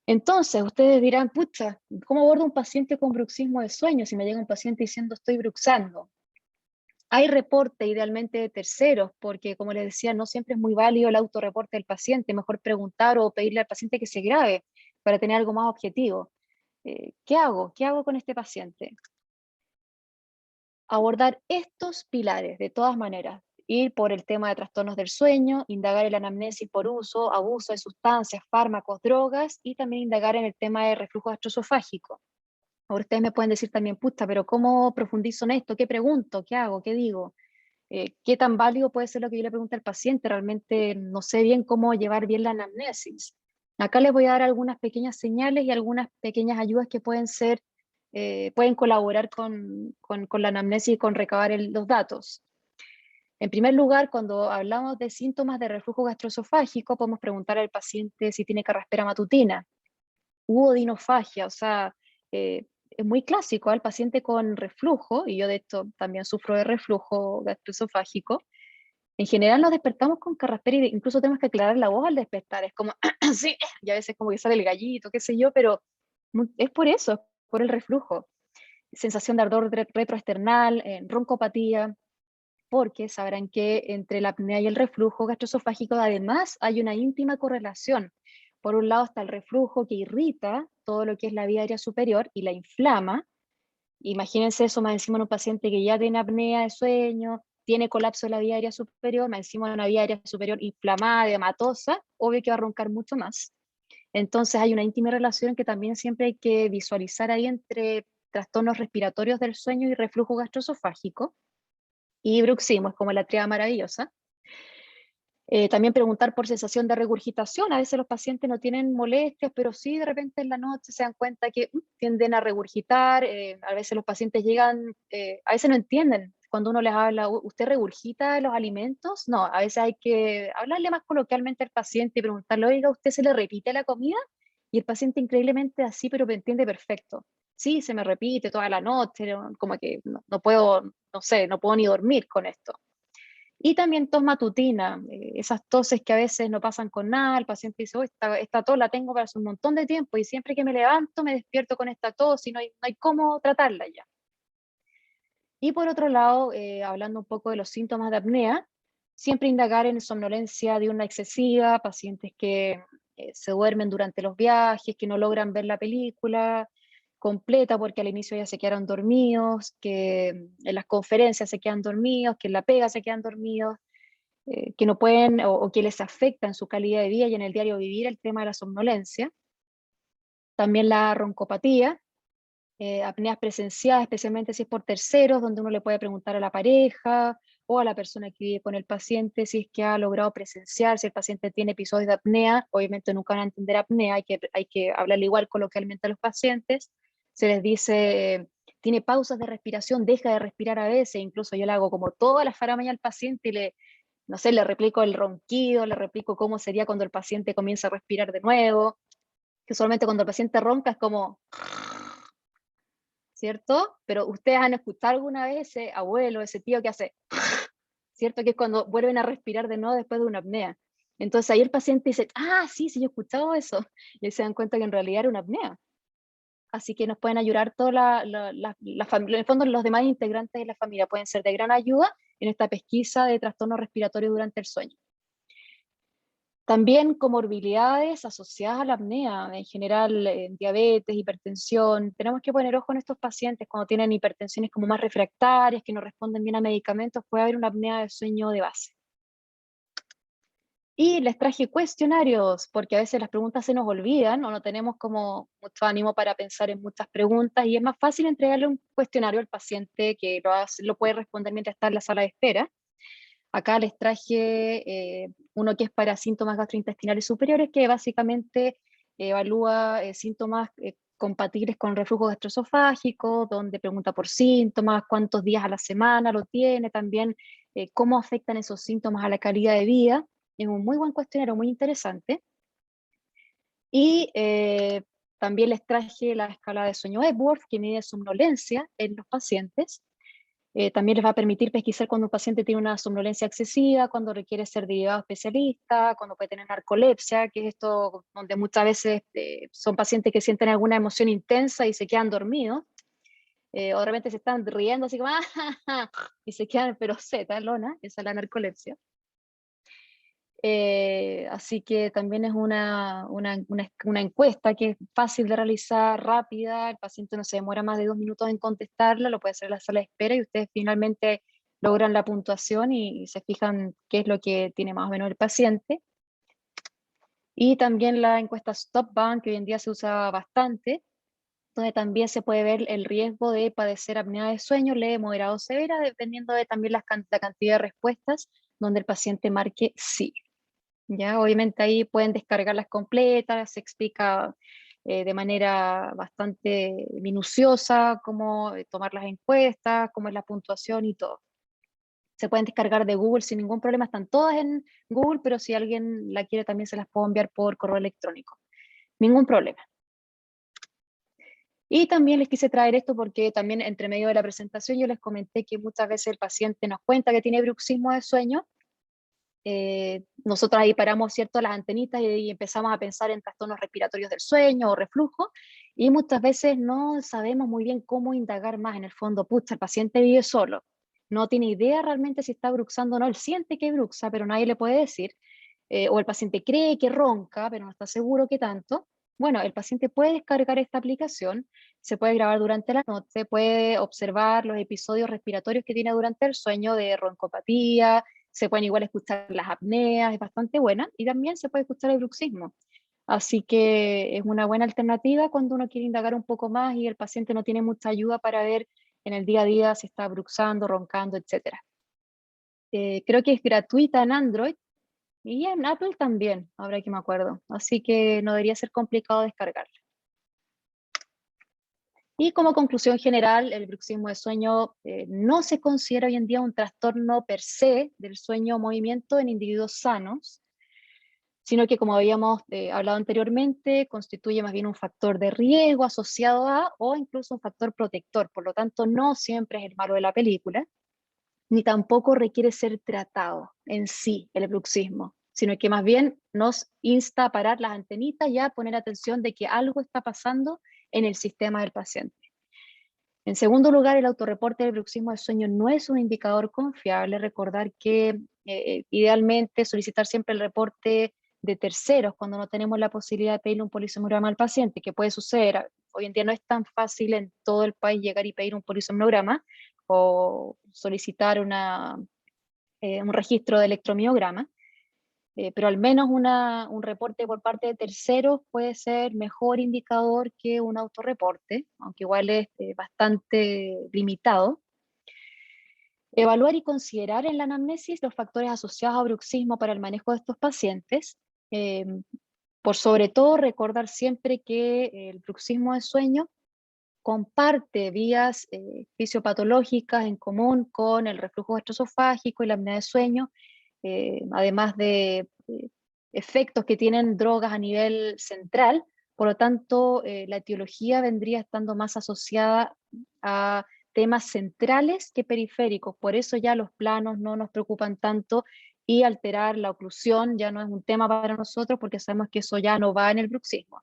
Entonces, ustedes dirán, pucha, ¿cómo abordo un paciente con bruxismo de sueño si me llega un paciente diciendo estoy bruxando? Hay reporte idealmente de terceros, porque como les decía, no siempre es muy válido el autorreporte del paciente, mejor preguntar o pedirle al paciente que se grabe para tener algo más objetivo. ¿Qué hago? ¿Qué hago con este paciente? Abordar estos pilares de todas maneras, ir por el tema de trastornos del sueño, indagar en la anamnesis por uso, abuso de sustancias, fármacos, drogas y también indagar en el tema de reflujo gastroesofágico. Ahora ustedes me pueden decir también, puta, pero ¿cómo profundizo en esto? ¿Qué pregunto? ¿Qué hago? ¿Qué digo? ¿Qué tan válido puede ser lo que yo le pregunte al paciente? Realmente no sé bien cómo llevar bien la anamnesis. Acá les voy a dar algunas pequeñas señales y algunas pequeñas ayudas que pueden ser, pueden colaborar con la anamnesis y con recabar los datos. En primer lugar, cuando hablamos de síntomas de reflujo gastroesofágico, podemos preguntar al paciente si tiene carraspera matutina u odinofagia, o sea, es muy clásico al paciente con reflujo, y yo de esto también sufro de reflujo gastroesofágico. En general nos despertamos con carraspera y incluso tenemos que aclarar la voz al despertar, es como, sí, y a veces como que sale el gallito, qué sé yo, pero es por eso, es por el reflujo. Sensación de ardor retroesternal, roncopatía, porque sabrán que entre la apnea y el reflujo gastroesofágico además hay una íntima correlación. Por un lado está el reflujo que irrita todo lo que es la vía aérea superior y la inflama. Imagínense eso más encima en un paciente que ya tiene apnea de sueño, tiene colapso de la vía aérea superior, más encima de una vía aérea superior inflamada, edematosa, obvio que va a roncar mucho más. Entonces hay una íntima relación que también siempre hay que visualizar ahí entre trastornos respiratorios del sueño y reflujo gastroesofágico. Y bruxismo es como la tríada maravillosa. También preguntar por sensación de regurgitación. A veces los pacientes no tienen molestias, pero sí de repente en la noche se dan cuenta que tienden a regurgitar. A veces los pacientes llegan, a veces no entienden cuando uno les habla, ¿usted regurgita los alimentos? No, a veces hay que hablarle más coloquialmente al paciente y preguntarle, oiga, ¿usted se le repite la comida? Y el paciente increíblemente así, pero me entiende perfecto. Sí, se me repite toda la noche, como que no puedo, no sé, no puedo ni dormir con esto. Y también tos matutina, esas toses que a veces no pasan con nada, el paciente dice, oh, esta tos la tengo para hace un montón de tiempo y siempre que me levanto me despierto con esta tos y no hay cómo tratarla ya. Y por otro lado, hablando un poco de los síntomas de apnea, siempre indagar en somnolencia diurna excesiva, pacientes que se duermen durante los viajes, que no logran ver la película completa porque al inicio ya se quedaron dormidos, que en las conferencias se quedan dormidos, que en la pega se quedan dormidos, que no pueden o que les afecta en su calidad de vida y en el diario vivir el tema de la somnolencia. También la roncopatía, apneas presenciadas, especialmente si es por terceros, donde uno le puede preguntar a la pareja o a la persona que vive con el paciente si es que ha logrado presenciar, si el paciente tiene episodios de apnea. Obviamente nunca van a entender apnea, hay que hablarle igual coloquialmente a los pacientes. Se les dice, tiene pausas de respiración, deja de respirar a veces, incluso yo le hago como toda la faramaya al paciente y no sé, le replico el ronquido, le replico cómo sería cuando el paciente comienza a respirar de nuevo, que solamente cuando el paciente ronca es como, ¿cierto? Pero ustedes han escuchado alguna vez ese abuelo, ese tío que hace, ¿cierto? Que es cuando vuelven a respirar de nuevo después de una apnea. Entonces ahí el paciente dice, ah, sí, sí, yo he escuchado eso. Y ahí se dan cuenta que en realidad era una apnea. Así que nos pueden ayudar toda la familia, en el fondo los demás integrantes de la familia pueden ser de gran ayuda en esta pesquisa de trastornos respiratorios durante el sueño. También comorbilidades asociadas a la apnea, en general diabetes, hipertensión. Tenemos que poner ojo en estos pacientes cuando tienen hipertensiones como más refractarias, que no responden bien a medicamentos, puede haber una apnea de sueño de base. Y les traje cuestionarios, porque a veces las preguntas se nos olvidan o no tenemos como mucho ánimo para pensar en muchas preguntas, y es más fácil entregarle un cuestionario al paciente que lo puede responder mientras está en la sala de espera. Acá les traje uno que es para síntomas gastrointestinales superiores, que básicamente evalúa síntomas compatibles con reflujo gastroesofágico, donde pregunta por síntomas, cuántos días a la semana lo tiene, también cómo afectan esos síntomas a la calidad de vida. Es un muy buen cuestionario, muy interesante. Y también les traje la escala de sueño Epworth, que mide somnolencia en los pacientes. También les va a permitir pesquisar cuando un paciente tiene una somnolencia excesiva, cuando requiere ser derivado especialista, cuando puede tener narcolepsia, que es esto donde muchas veces son pacientes que sienten alguna emoción intensa y se quedan dormidos, o de repente se están riendo así como, y se quedan, pero zeta, lona, esa es la narcolepsia. Así que también es una encuesta que es fácil de realizar, rápida, el paciente no se demora más de 2 minutos en contestarla, lo puede hacer en la sala de espera y ustedes finalmente logran la puntuación y se fijan qué es lo que tiene más o menos el paciente. Y también la encuesta Stop Bank, que hoy en día se usa bastante, donde también se puede ver el riesgo de padecer apnea de sueño, leve, moderado o severa, dependiendo de también la cantidad de respuestas, donde el paciente marque sí. Ya, obviamente ahí pueden descargarlas completas, se explica de manera bastante minuciosa cómo tomar las encuestas, cómo es la puntuación y todo. Se pueden descargar de Google sin ningún problema, están todas en Google, pero si alguien la quiere también se las puedo enviar por correo electrónico. Ningún problema. Y también les quise traer esto porque también entre medio de la presentación yo les comenté que muchas veces el paciente nos cuenta que tiene bruxismo de sueño. Nosotros ahí paramos, ¿cierto?, las antenitas y empezamos a pensar en trastornos respiratorios del sueño o reflujo, y muchas veces no sabemos muy bien cómo indagar más en el fondo. Pucha, el paciente vive solo, no tiene idea realmente si está bruxando o no, él siente que bruxa, pero nadie le puede decir, o el paciente cree que ronca, pero no está seguro que tanto. Bueno, el paciente puede descargar esta aplicación, se puede grabar durante la noche, puede observar los episodios respiratorios que tiene durante el sueño de roncopatía, se pueden igual escuchar las apneas, es bastante buena, y también se puede escuchar el bruxismo. Así que es una buena alternativa cuando uno quiere indagar un poco más y el paciente no tiene mucha ayuda para ver en el día a día si está bruxando, roncando, etc. Creo que es gratuita en Android y en Apple también, ahora que me acuerdo. Así que no debería ser complicado descargarla. Y como conclusión general, el bruxismo de sueño no se considera hoy en día un trastorno per se del sueño-movimiento en individuos sanos, sino que, como habíamos hablado anteriormente, constituye más bien un factor de riesgo asociado a, o incluso un factor protector. Por lo tanto, no siempre es el malo de la película, ni tampoco requiere ser tratado en sí el bruxismo, sino que más bien nos insta a parar las antenitas y a poner atención de que algo está pasando en el sistema del paciente. En segundo lugar, el autorreporte del bruxismo de sueño no es un indicador confiable. Recordar que idealmente solicitar siempre el reporte de terceros cuando no tenemos la posibilidad de pedirle un polisomnograma al paciente, que puede suceder. Hoy en día no es tan fácil en todo el país llegar y pedir un polisomnograma o solicitar un registro de electromiograma. Pero al menos un reporte por parte de terceros puede ser mejor indicador que un autorreporte, aunque igual es bastante limitado. Evaluar y considerar en la anamnesis los factores asociados a bruxismo para el manejo de estos pacientes. Por sobre todo, recordar siempre que el bruxismo de sueño comparte vías fisiopatológicas en común con el reflujo gastroesofágico y la apnea de sueño, además de efectos que tienen drogas a nivel central. Por lo tanto, la etiología vendría estando más asociada a temas centrales que periféricos. Por eso ya los planos no nos preocupan tanto y alterar la oclusión ya no es un tema para nosotros porque sabemos que eso ya no va en el bruxismo.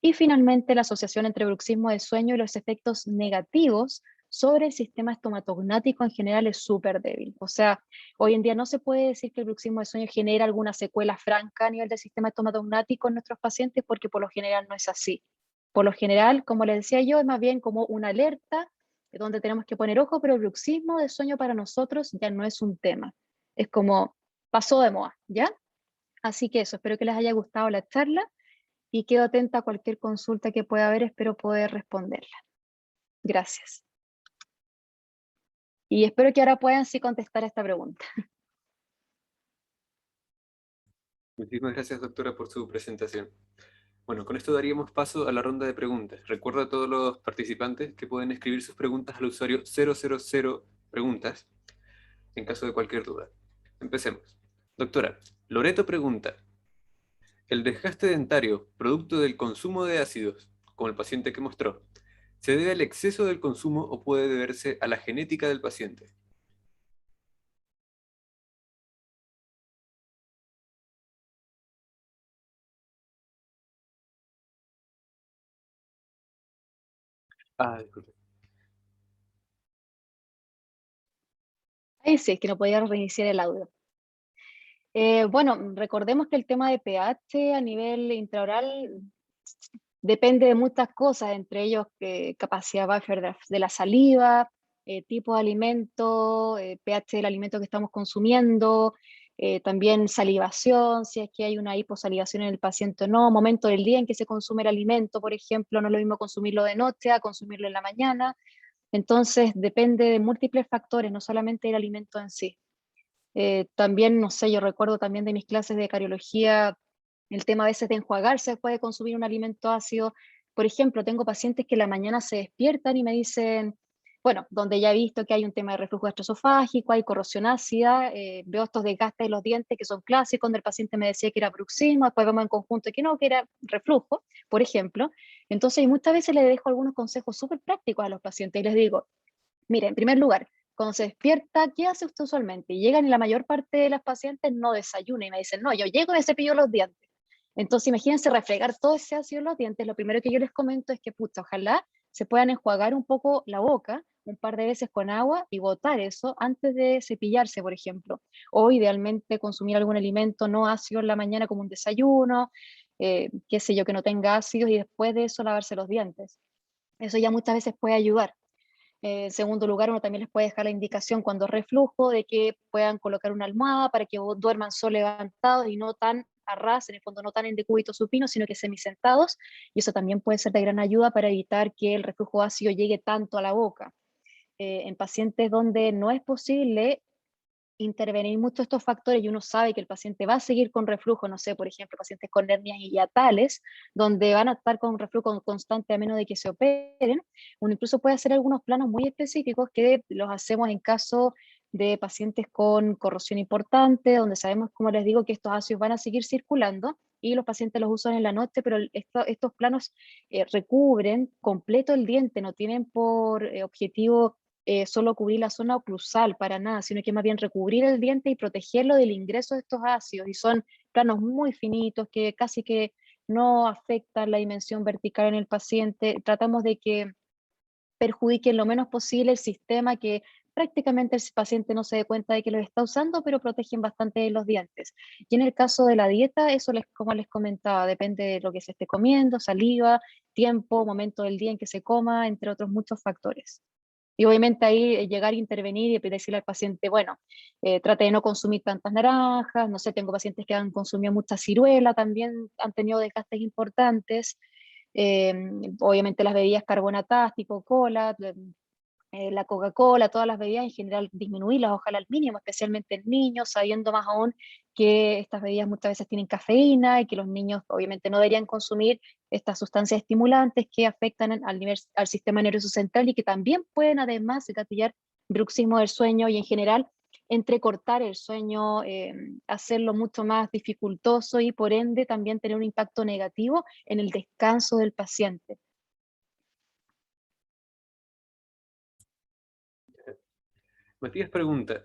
Y finalmente, la asociación entre bruxismo de sueño y los efectos negativos sobre el sistema estomatognático en general es súper débil. O sea, hoy en día no se puede decir que el bruxismo de sueño genera alguna secuela franca a nivel del sistema estomatognático en nuestros pacientes, porque por lo general no es así. Por lo general, como les decía yo, es más bien como una alerta donde tenemos que poner ojo, pero el bruxismo de sueño para nosotros ya no es un tema. Es como pasó de moda, ¿ya? Así que eso, espero que les haya gustado la charla y quedo atenta a cualquier consulta que pueda haber, espero poder responderla. Gracias. Y espero que ahora puedan sí contestar a esta pregunta. Muchísimas gracias, doctora, por su presentación. Bueno, con esto daríamos paso a la ronda de preguntas. Recuerdo a todos los participantes que pueden escribir sus preguntas al usuario 000 preguntas en caso de cualquier duda. Empecemos. Doctora, Loreto pregunta, ¿el desgaste dentario, producto del consumo de ácidos, como el paciente que mostró, se debe al exceso del consumo o puede deberse a la genética del paciente? Ah, disculpe. Ahí sí, es que no podía reiniciar el audio. Bueno, recordemos que el tema de pH a nivel intraoral depende de muchas cosas, entre ellos capacidad buffer de la saliva, tipo de alimento, pH del alimento que estamos consumiendo, también salivación, si es que hay una hiposalivación en el paciente o no, momento del día en que se consume el alimento, por ejemplo, no es lo mismo consumirlo de noche a consumirlo en la mañana. Entonces depende de múltiples factores, no solamente del alimento en sí. También, no sé, yo recuerdo también de mis clases de cariología el tema a veces de enjuagarse después de consumir un alimento ácido. Por ejemplo, tengo pacientes que en la mañana se despiertan y me dicen, bueno, donde ya he visto que hay un tema de reflujo gastroesofágico, hay corrosión ácida, veo estos desgastes de los dientes que son clásicos, donde el paciente me decía que era bruxismo, después vemos en conjunto que no, que era reflujo, por ejemplo. Entonces, muchas veces les dejo algunos consejos súper prácticos a los pacientes y les digo, mire, en primer lugar, cuando se despierta, ¿qué hace usted usualmente? Y llegan y la mayor parte de las pacientes no desayuna y me dicen, no, yo llego y me cepillo los dientes. Entonces, imagínense refregar todo ese ácido en los dientes. Lo primero que yo les comento es que, pucha, ojalá se puedan enjuagar un poco la boca un par de veces con agua y botar eso antes de cepillarse, por ejemplo. O idealmente consumir algún alimento no ácido en la mañana como un desayuno, qué sé yo, que no tenga ácidos y después de eso lavarse los dientes. Eso ya muchas veces puede ayudar. En segundo lugar, uno también les puede dejar la indicación cuando reflujo de que puedan colocar una almohada para que duerman solo levantados y no tan a ras, en el fondo no tan en decúbito supino, sino que semisentados, y eso también puede ser de gran ayuda para evitar que el reflujo ácido llegue tanto a la boca. En pacientes donde no es posible intervenir mucho estos factores y uno sabe que el paciente va a seguir con reflujo, no sé, por ejemplo, pacientes con hernias hiatales, donde van a estar con reflujo constante a menos de que se operen, uno incluso puede hacer algunos planos muy específicos que los hacemos en caso de pacientes con corrosión importante, donde sabemos, como les digo, que estos ácidos van a seguir circulando y los pacientes los usan en la noche, pero estos planos recubren completo el diente, no tienen por objetivo solo cubrir la zona oclusal para nada, sino que más bien recubrir el diente y protegerlo del ingreso de estos ácidos. Y son planos muy finitos que casi que no afectan la dimensión vertical en el paciente. Tratamos de que perjudiquen lo menos posible el sistema, que prácticamente el paciente no se dé cuenta de que los está usando, pero protegen bastante de los dientes. Y en el caso de la dieta, eso como les comentaba, depende de lo que se esté comiendo, saliva, tiempo, momento del día en que se coma, entre otros muchos factores. Y obviamente ahí llegar a intervenir y decirle al paciente, bueno, trate de no consumir tantas naranjas, no sé, tengo pacientes que han consumido mucha ciruela, también han tenido desgastes importantes, eh, obviamente las bebidas carbonatadas tipo cola, la Coca-Cola, todas las bebidas en general, disminuirlas, ojalá al mínimo, especialmente en niños, sabiendo más aún que estas bebidas muchas veces tienen cafeína y que los niños obviamente no deberían consumir estas sustancias estimulantes que afectan al sistema nervioso central y que también pueden además gatillar bruxismo del sueño y en general entrecortar el sueño, hacerlo mucho más dificultoso y por ende también tener un impacto negativo en el descanso del paciente. Matías pregunta,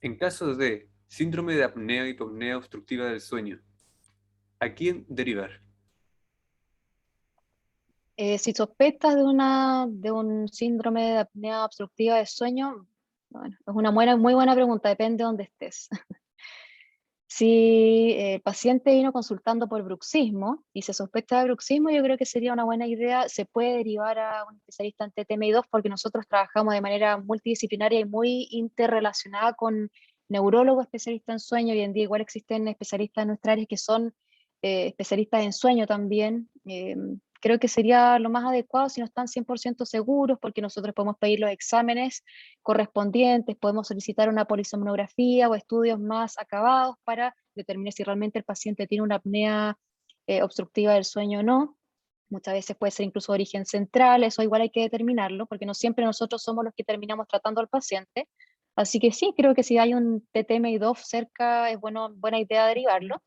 en caso de síndrome de apnea o hipopnea obstructiva del sueño, ¿a quién derivar? Si sospechas de un síndrome de apnea obstructiva del sueño, bueno, es una muy buena pregunta, depende de dónde estés. Si el paciente vino consultando por bruxismo y se sospecha de bruxismo, yo creo que sería una buena idea, se puede derivar a un especialista en TTMI2 porque nosotros trabajamos de manera multidisciplinaria y muy interrelacionada con neurólogo especialista en sueño. Hoy en día igual existen especialistas en nuestra área que son especialistas en sueño también. Creo que sería lo más adecuado si no están 100% seguros, porque nosotros podemos pedir los exámenes correspondientes, podemos solicitar una polisomnografía o estudios más acabados para determinar si realmente el paciente tiene una apnea obstructiva del sueño o no. Muchas veces puede ser incluso de origen central, eso igual hay que determinarlo, porque no siempre nosotros somos los que terminamos tratando al paciente. Así que sí, creo que si hay un TTM y DOF cerca, es buena idea derivarlo.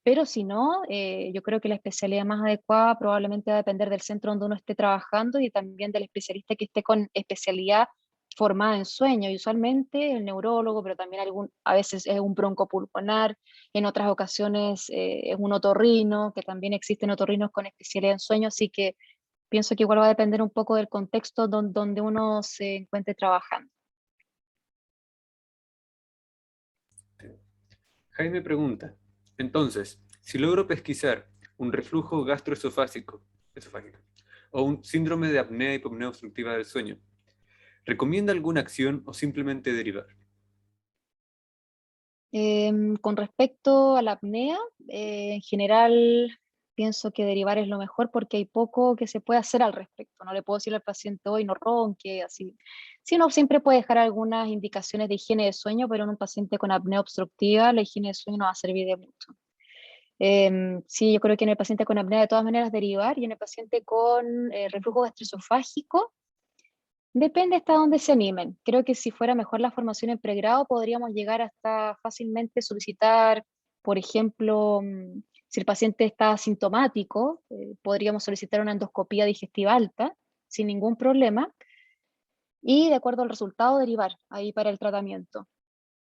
Pero si no, yo creo que la especialidad más adecuada probablemente va a depender del centro donde uno esté trabajando y también del especialista que esté con especialidad formada en sueño. Y usualmente el neurólogo, pero también a veces es un broncopulmonar, en otras ocasiones es un otorrino, que también existen otorrinos con especialidad en sueño, así que pienso que igual va a depender un poco del contexto donde uno se encuentre trabajando. Jaime pregunta, entonces, si logro pesquisar un reflujo gastroesofágico esofágico, o un síndrome de apnea y hipopnea obstructiva del sueño, ¿recomienda alguna acción o simplemente derivar? Con respecto a la apnea, en general pienso que derivar es lo mejor porque hay poco que se puede hacer al respecto. No le puedo decir al paciente hoy no ronque, así. Si no, siempre puede dejar algunas indicaciones de higiene de sueño, pero en un paciente con apnea obstructiva la higiene de sueño no va a servir de mucho. Sí, yo creo que en el paciente con apnea de todas maneras derivar, y en el paciente con reflujo gastroesofágico depende hasta dónde se animen. Creo que si fuera mejor la formación en pregrado, podríamos llegar hasta fácilmente solicitar, por ejemplo, si el paciente está asintomático, podríamos solicitar una endoscopía digestiva alta sin ningún problema y de acuerdo al resultado derivar ahí para el tratamiento.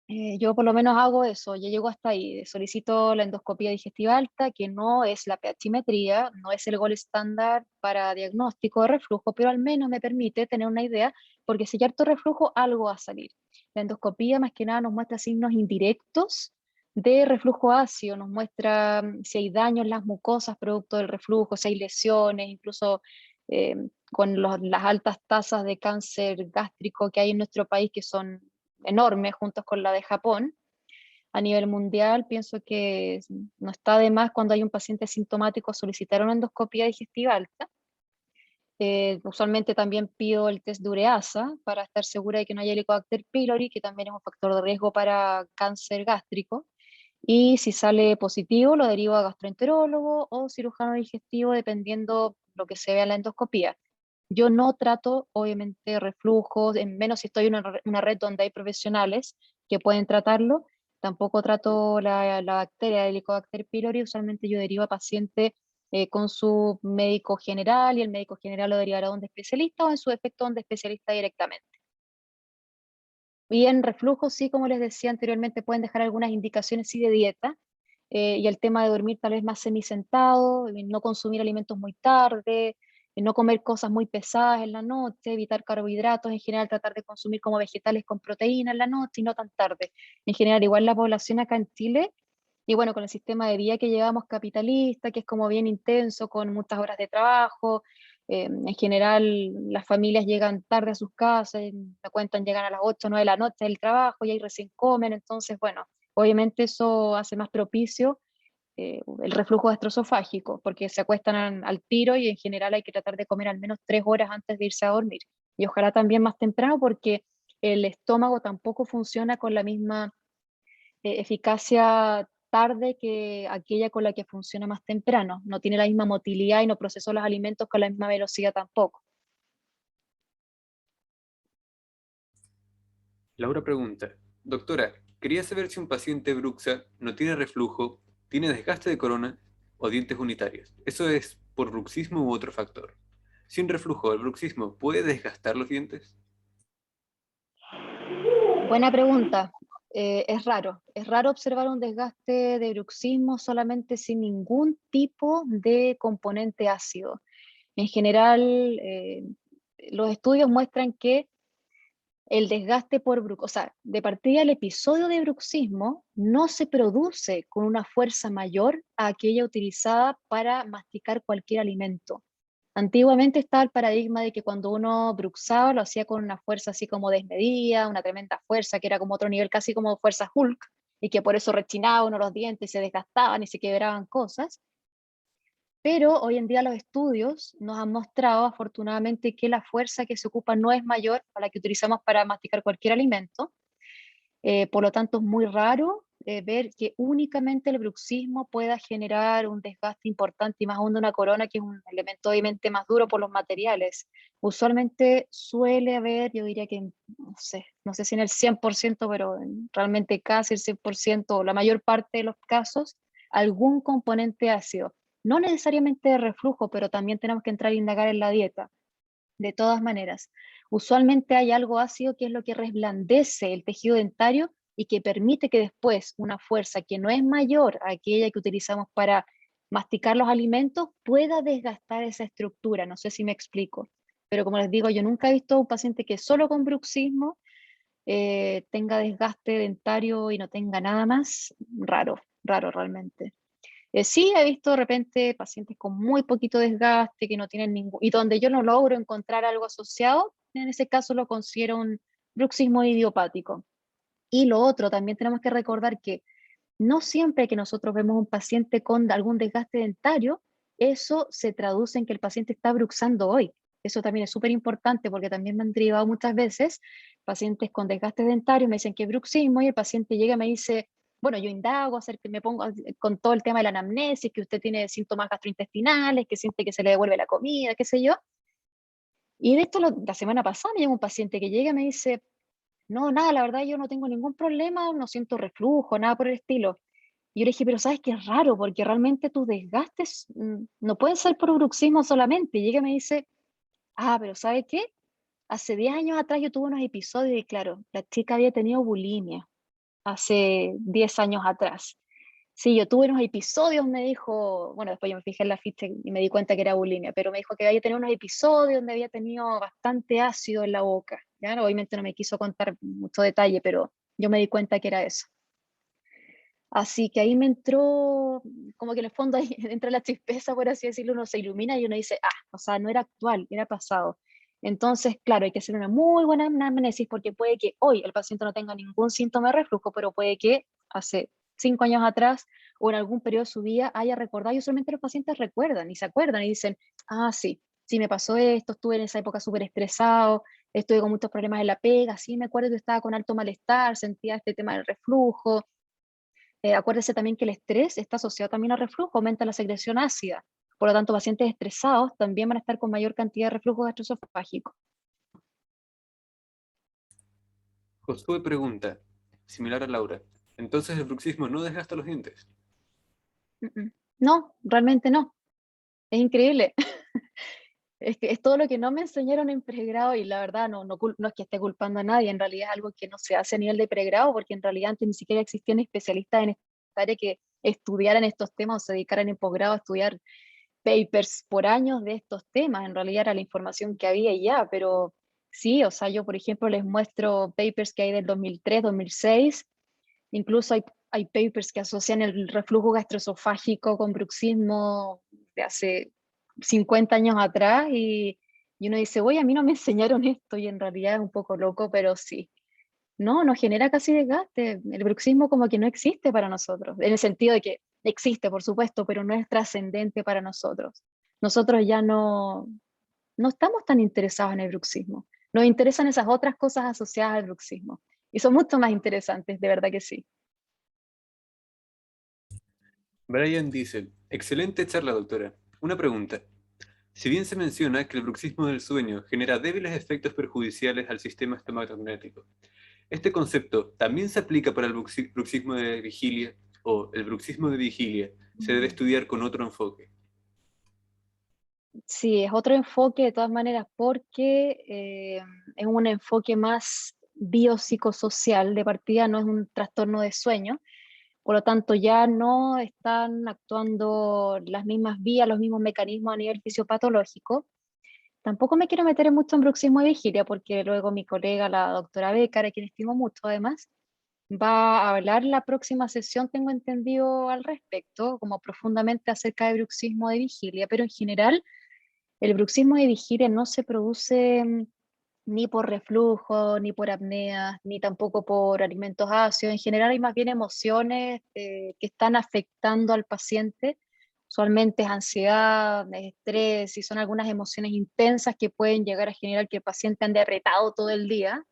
Yo por lo menos hago eso, ya llego hasta ahí, solicito la endoscopía digestiva alta, que no es la pH-metría, no es el gold estándar para diagnóstico de reflujo, pero al menos me permite tener una idea, porque si hay harto reflujo, algo va a salir. La endoscopía más que nada nos muestra signos indirectos de reflujo ácido, nos muestra si hay daño en las mucosas producto del reflujo, si hay lesiones, incluso con las altas tasas de cáncer gástrico que hay en nuestro país, que son enormes juntos con la de Japón. A nivel mundial, pienso que no está de más cuando hay un paciente sintomático solicitar una endoscopia digestiva alta. Usualmente también pido el test de ureasa para estar segura de que no haya Helicobacter pylori, que también es un factor de riesgo para cáncer gástrico. Y si sale positivo, lo derivo a gastroenterólogo o cirujano digestivo, dependiendo lo que se vea en la endoscopía. Yo no trato, obviamente, reflujos, en menos si estoy en una red donde hay profesionales que pueden tratarlo. Tampoco trato la bacteria, el Helicobacter pylori. Usualmente yo derivo a paciente con su médico general y el médico general lo derivará a un especialista o en su defecto a un especialista directamente. Y en reflujo, sí, como les decía anteriormente, pueden dejar algunas indicaciones sí de dieta, y el tema de dormir tal vez más semisentado, no consumir alimentos muy tarde, no comer cosas muy pesadas en la noche, evitar carbohidratos, en general tratar de consumir como vegetales con proteína en la noche y no tan tarde. En general, igual la población acá en Chile, y bueno, con el sistema de vida que llevamos capitalista, que es como bien intenso, con muchas horas de trabajo, en general las familias llegan tarde a sus casas, me cuentan llegan a las 8 o 9 de la noche del trabajo y ahí recién comen, entonces bueno, obviamente eso hace más propicio el reflujo gastroesofágico, porque se acuestan al tiro y en general hay que tratar de comer al menos 3 horas antes de irse a dormir. Y ojalá también más temprano porque el estómago tampoco funciona con la misma eficacia tarde que aquella con la que funciona más temprano. No tiene la misma motilidad y no procesó los alimentos con la misma velocidad tampoco. Laura pregunta, doctora, quería saber si un paciente bruxa no tiene reflujo, tiene desgaste de corona o dientes unitarios. ¿Eso es por bruxismo u otro factor? Sin reflujo, ¿el bruxismo puede desgastar los dientes? Buena pregunta. Es raro observar un desgaste de bruxismo solamente sin ningún tipo de componente ácido. En general, los estudios muestran que el desgaste o sea, de partida el episodio de bruxismo no se produce con una fuerza mayor a aquella utilizada para masticar cualquier alimento. Antiguamente estaba el paradigma de que cuando uno bruxaba lo hacía con una fuerza así como desmedida, una tremenda fuerza que era como otro nivel, casi como fuerza Hulk, y que por eso rechinaba uno los dientes y se desgastaban y se quebraban cosas. Pero hoy en día los estudios nos han mostrado afortunadamente que la fuerza que se ocupa no es mayor a la que utilizamos para masticar cualquier alimento. Por lo tanto, es muy raro ver que únicamente el bruxismo pueda generar un desgaste importante y más aún de una corona, que es un elemento obviamente más duro por los materiales. Usualmente suele haber, yo diría que, no sé si en el 100%, pero realmente casi el 100% o la mayor parte de los casos, algún componente ácido. No necesariamente de reflujo, pero también tenemos que entrar a indagar en la dieta. De todas maneras, usualmente hay algo ácido que es lo que reblandece el tejido dentario y que permite que después una fuerza que no es mayor a aquella que utilizamos para masticar los alimentos pueda desgastar esa estructura. No sé si me explico, pero como les digo, yo nunca he visto un paciente que solo con bruxismo tenga desgaste dentario y no tenga nada más. Raro, raro realmente. Sí, he visto de repente pacientes con muy poquito desgaste, que no tienen ningún, y donde yo no logro encontrar algo asociado, en ese caso lo considero un bruxismo idiopático. Y lo otro, también tenemos que recordar que no siempre que nosotros vemos un paciente con algún desgaste dentario, eso se traduce en que el paciente está bruxando hoy. Eso también es súper importante porque también me han derivado muchas veces pacientes con desgaste dentario, me dicen que es bruxismo y el paciente llega y me dice, bueno, yo indago, me pongo con todo el tema de la anamnesis, que usted tiene síntomas gastrointestinales, que siente que se le devuelve la comida, qué sé yo. Y de esto la semana pasada me llega un paciente que llega y me dice, no, nada, la verdad yo no tengo ningún problema, no siento reflujo, nada por el estilo. Y yo le dije, pero sabes que es raro, porque realmente tus desgastes no pueden ser por bruxismo solamente. Y ella me dice, pero ¿sabe qué? Hace 10 años atrás yo tuve unos episodios y claro, la chica había tenido bulimia hace 10 años atrás. Sí, yo tuve unos episodios, me dijo, bueno, después yo me fijé en la ficha y me di cuenta que era bulimia, pero me dijo que había tenido unos episodios donde había tenido bastante ácido en la boca. ¿Ya? Obviamente no me quiso contar mucho detalle, pero yo me di cuenta que era eso. Así que ahí me entró, como que en el fondo ahí entra la chispeza, por así decirlo, uno se ilumina y uno dice, o sea, no era actual, era pasado. Entonces, claro, hay que hacer una muy buena anamnesis porque puede que hoy el paciente no tenga ningún síntoma de reflujo, pero puede que hace 5 años atrás o en algún periodo de su vida haya recordado, y usualmente los pacientes recuerdan y se acuerdan y dicen, sí, sí me pasó esto, estuve en esa época súper estresado, estuve con muchos problemas en la pega, sí me acuerdo que estaba con alto malestar, sentía este tema del reflujo. Acuérdese también que el estrés está asociado también al reflujo, aumenta la secreción ácida. Por lo tanto, pacientes estresados también van a estar con mayor cantidad de reflujo gastroesofágico. Josué pregunta, similar a Laura, ¿entonces el bruxismo no desgasta los dientes? No, realmente no. Es increíble. Es que es todo lo que no me enseñaron en pregrado y la verdad no es que esté culpando a nadie, en realidad es algo que no se hace a nivel de pregrado porque en realidad antes ni siquiera existían especialistas en esta área que estudiaran estos temas o se dedicaran en posgrado a estudiar papers por años de estos temas. En realidad era la información que había y ya, pero sí, o sea, yo por ejemplo les muestro papers que hay del 2003, 2006, incluso hay papers que asocian el reflujo gastroesofágico con bruxismo de hace 50 años atrás y uno dice, oye, a mí no me enseñaron esto y en realidad es un poco loco, pero sí. No genera casi desgaste. El bruxismo como que no existe para nosotros, en el sentido de que existe, por supuesto, pero no es trascendente para nosotros. Nosotros ya no estamos tan interesados en el bruxismo. Nos interesan esas otras cosas asociadas al bruxismo. Y son mucho más interesantes, de verdad que sí. Brian dice, excelente charla, doctora. Una pregunta. Si bien se menciona que el bruxismo del sueño genera débiles efectos perjudiciales al sistema estomatognático, ¿este concepto también se aplica para el bruxismo de vigilia o el bruxismo de vigilia se debe estudiar con otro enfoque? Sí, es otro enfoque de todas maneras porque es un enfoque más biopsicosocial de partida, no es un trastorno de sueño. Por lo tanto, ya no están actuando las mismas vías, los mismos mecanismos a nivel fisiopatológico. Tampoco me quiero meter en mucho en bruxismo de vigilia, porque luego mi colega, la doctora Becar, a quien estimo mucho además, va a hablar la próxima sesión, tengo entendido, al respecto, como profundamente acerca de bruxismo de vigilia, pero en general El bruxismo de vigilia no se produce ni por reflujo, ni por apnea, ni tampoco por alimentos ácidos. En general hay más bien emociones que están afectando al paciente. Usualmente es ansiedad, es estrés, y son algunas emociones intensas que pueden llegar a generar que el paciente ande apretado todo el día.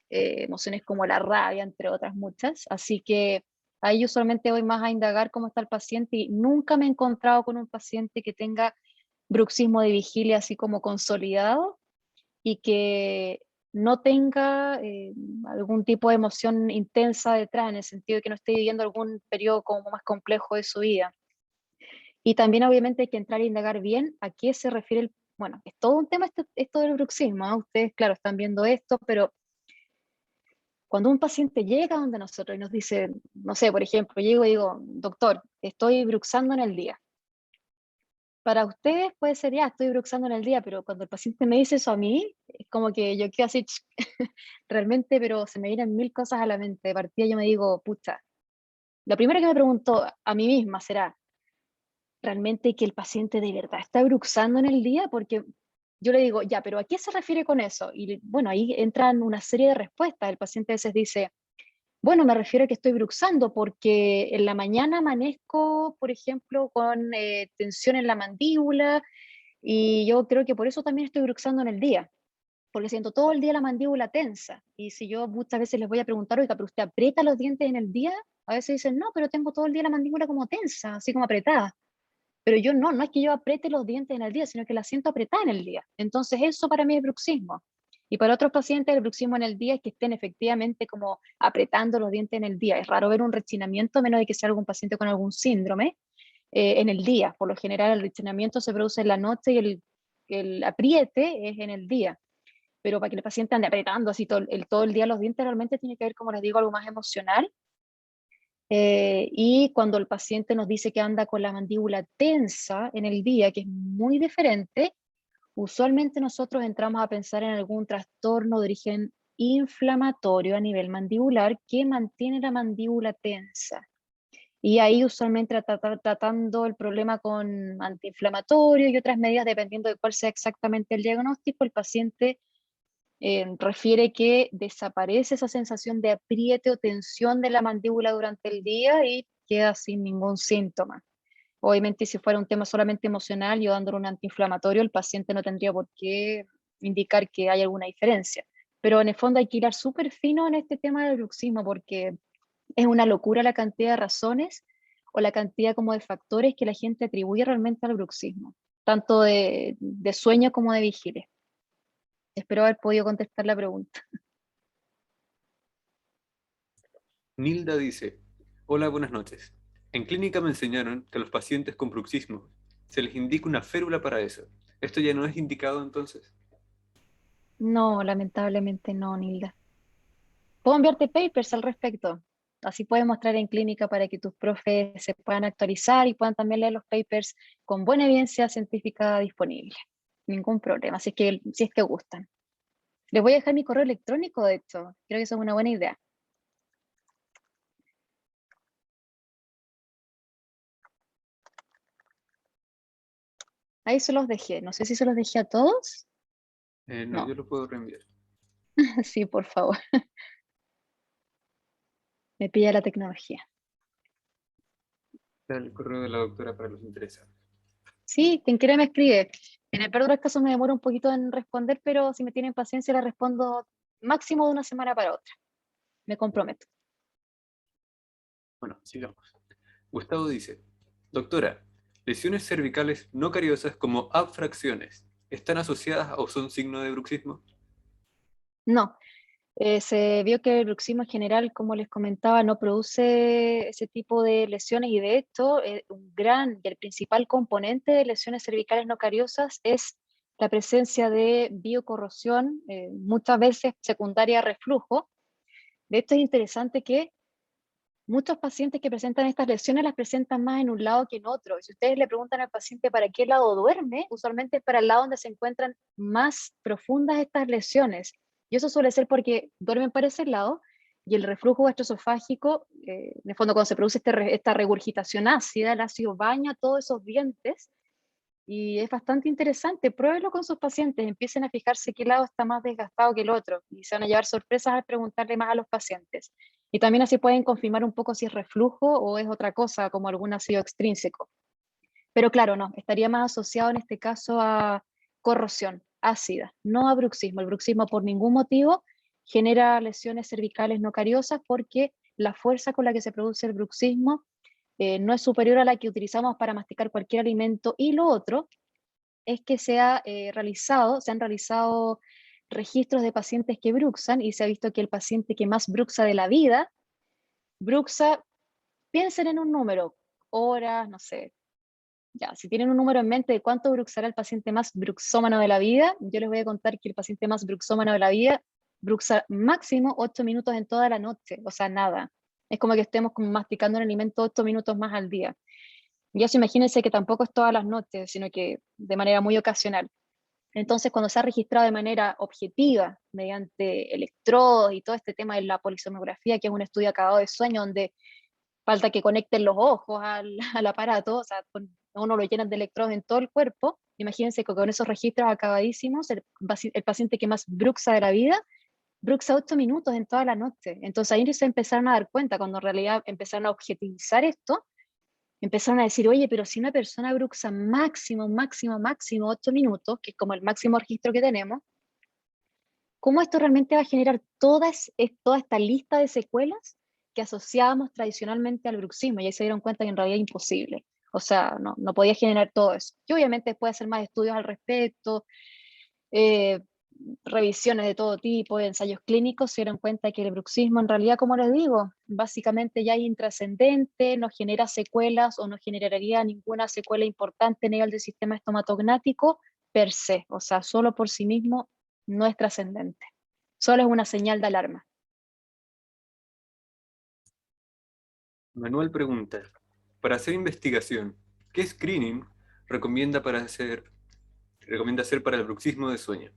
Emociones como la rabia, entre otras muchas. Así que ahí usualmente voy más a indagar cómo está el paciente y nunca me he encontrado con un paciente que tenga bruxismo de vigilia así como consolidado y que no tenga algún tipo de emoción intensa detrás, en el sentido de que no esté viviendo algún periodo como más complejo de su vida. Y también obviamente hay que entrar a indagar bien a qué se refiere bueno, es todo un tema esto del bruxismo, ¿eh? Ustedes, claro, están viendo esto, pero cuando un paciente llega donde nosotros y nos dice, no sé, por ejemplo, llego y digo, doctor, estoy bruxando en el día. Para ustedes puede ser, ya, estoy bruxando en el día, pero cuando el paciente me dice eso a mí, es como que yo quedo así, realmente, pero se me vienen mil cosas a la mente. De partida yo me digo, pucha, lo primero que me pregunto a mí misma será, ¿realmente que el paciente de verdad está bruxando en el día? Porque yo le digo, ya, pero ¿a qué se refiere con eso? Y bueno, ahí entran una serie de respuestas. El paciente a veces dice, bueno, me refiero a que estoy bruxando porque en la mañana amanezco, por ejemplo, con tensión en la mandíbula y yo creo que por eso también estoy bruxando en el día, porque siento todo el día la mandíbula tensa. Y si yo muchas veces les voy a preguntar, oiga, ¿pero usted aprieta los dientes en el día? A veces dicen, no, pero tengo todo el día la mandíbula como tensa, así como apretada. Pero yo no es que yo apriete los dientes en el día, sino que la siento apretada en el día. Entonces eso para mí es bruxismo. Y para otros pacientes el bruxismo en el día es que estén efectivamente como apretando los dientes en el día. Es raro ver un rechinamiento, a menos de que sea algún paciente con algún síndrome, en el día. Por lo general el rechinamiento se produce en la noche y el apriete es en el día. Pero para que el paciente ande apretando así todo el día los dientes, realmente tiene que ver, como les digo, algo más emocional. Y cuando el paciente nos dice que anda con la mandíbula tensa en el día, que es muy diferente, usualmente nosotros entramos a pensar en algún trastorno de origen inflamatorio a nivel mandibular que mantiene la mandíbula tensa. Y ahí usualmente tratando el problema con antiinflamatorio y otras medidas, dependiendo de cuál sea exactamente el diagnóstico, el paciente refiere que desaparece esa sensación de apriete o tensión de la mandíbula durante el día y queda sin ningún síntoma. Obviamente, si fuera un tema solamente emocional, yo dándole un antiinflamatorio, el paciente no tendría por qué indicar que hay alguna diferencia. Pero en el fondo hay que ir súper fino en este tema del bruxismo, porque es una locura la cantidad de razones o la cantidad como de factores que la gente atribuye realmente al bruxismo, tanto de sueño como de vigilia. Espero haber podido contestar la pregunta. Nilda dice, hola, buenas noches. En clínica me enseñaron que a los pacientes con bruxismo se les indica una férula para eso. ¿Esto ya no es indicado entonces? No, lamentablemente no, Nilda. Puedo enviarte papers al respecto. Así puedes mostrar en clínica para que tus profes se puedan actualizar y puedan también leer los papers con buena evidencia científica disponible. Ningún problema, así que si es que gustan. Les voy a dejar mi correo electrónico, de hecho. Creo que eso es una buena idea. Ahí se los dejé. No sé si se los dejé a todos. No, No, yo lo puedo reenviar. sí, por favor. Me pilla la tecnología. Está el correo de la doctora para los interesados. Sí, quien quiera me escribe. En el peor de los casos me demoro un poquito en responder, pero si me tienen paciencia, le respondo máximo de una semana para otra. Me comprometo. Bueno, sigamos. Gustavo dice, doctora, lesiones cervicales no cariosas como abfracciones, ¿están asociadas o son signo de bruxismo? No, se vio que el bruxismo en general, como les comentaba, no produce ese tipo de lesiones y de hecho un gran y el principal componente de lesiones cervicales no cariosas es la presencia de biocorrosión, muchas veces secundaria a reflujo. De hecho es interesante que muchos pacientes que presentan estas lesiones las presentan más en un lado que en otro. Si ustedes le preguntan al paciente para qué lado duerme, usualmente es para el lado donde se encuentran más profundas estas lesiones. Y eso suele ser porque duermen para ese lado y el reflujo gastroesofágico, en el fondo cuando se produce esta regurgitación ácida, el ácido baña todos esos dientes Y es bastante interesante, pruébenlo con sus pacientes, empiecen a fijarse qué lado está más desgastado que el otro y se van a llevar sorpresas al preguntarle más a los pacientes. Y también así pueden confirmar un poco si es reflujo o es otra cosa, como algún ácido extrínseco. Pero claro, no, estaría más asociado en este caso a corrosión ácida, no a bruxismo. El bruxismo por ningún motivo genera lesiones cervicales no cariosas porque la fuerza con la que se produce el bruxismo no es superior a la que utilizamos para masticar cualquier alimento. Y lo otro es que se han realizado registros de pacientes que bruxan y se ha visto que el paciente que más bruxa de la vida, bruxa, piensen en un número, horas, no sé, ya, si tienen un número en mente de cuánto bruxará el paciente más bruxómano de la vida, yo les voy a contar que el paciente más bruxómano de la vida bruxa máximo 8 minutos en toda la noche, o sea, nada. Es como que estemos como masticando un alimento 8 minutos más al día. Y eso imagínense que tampoco es todas las noches, sino que de manera muy ocasional. Entonces, cuando se ha registrado de manera objetiva, mediante electrodos y todo este tema de la polisomnografía, que es un estudio acabado de sueño, donde falta que conecten los ojos al aparato, o sea, uno lo llenan de electrodos en todo el cuerpo, imagínense que con esos registros acabadísimos, el paciente que más bruxa de la vida, bruxa 8 minutos en toda la noche. Entonces ahí se empezaron a dar cuenta, cuando en realidad empezaron a objetivizar esto, empezaron a decir, oye, pero si una persona bruxa máximo 8 minutos, que es como el máximo registro que tenemos, ¿cómo esto realmente va a generar toda esta lista de secuelas que asociábamos tradicionalmente al bruxismo? Y ahí se dieron cuenta que en realidad es imposible. O sea, no podía generar todo eso. Y obviamente después de hacer más estudios al respecto, eh, revisiones de todo tipo, de ensayos clínicos, se dieron cuenta que el bruxismo en realidad, como les digo, básicamente ya es intrascendente, no genera secuelas o no generaría ninguna secuela importante a nivel del sistema estomatognático per se, o sea, solo por sí mismo no es trascendente, solo es una señal de alarma. Manuel pregunta, para hacer investigación, ¿qué screening recomienda hacer para el bruxismo de sueño?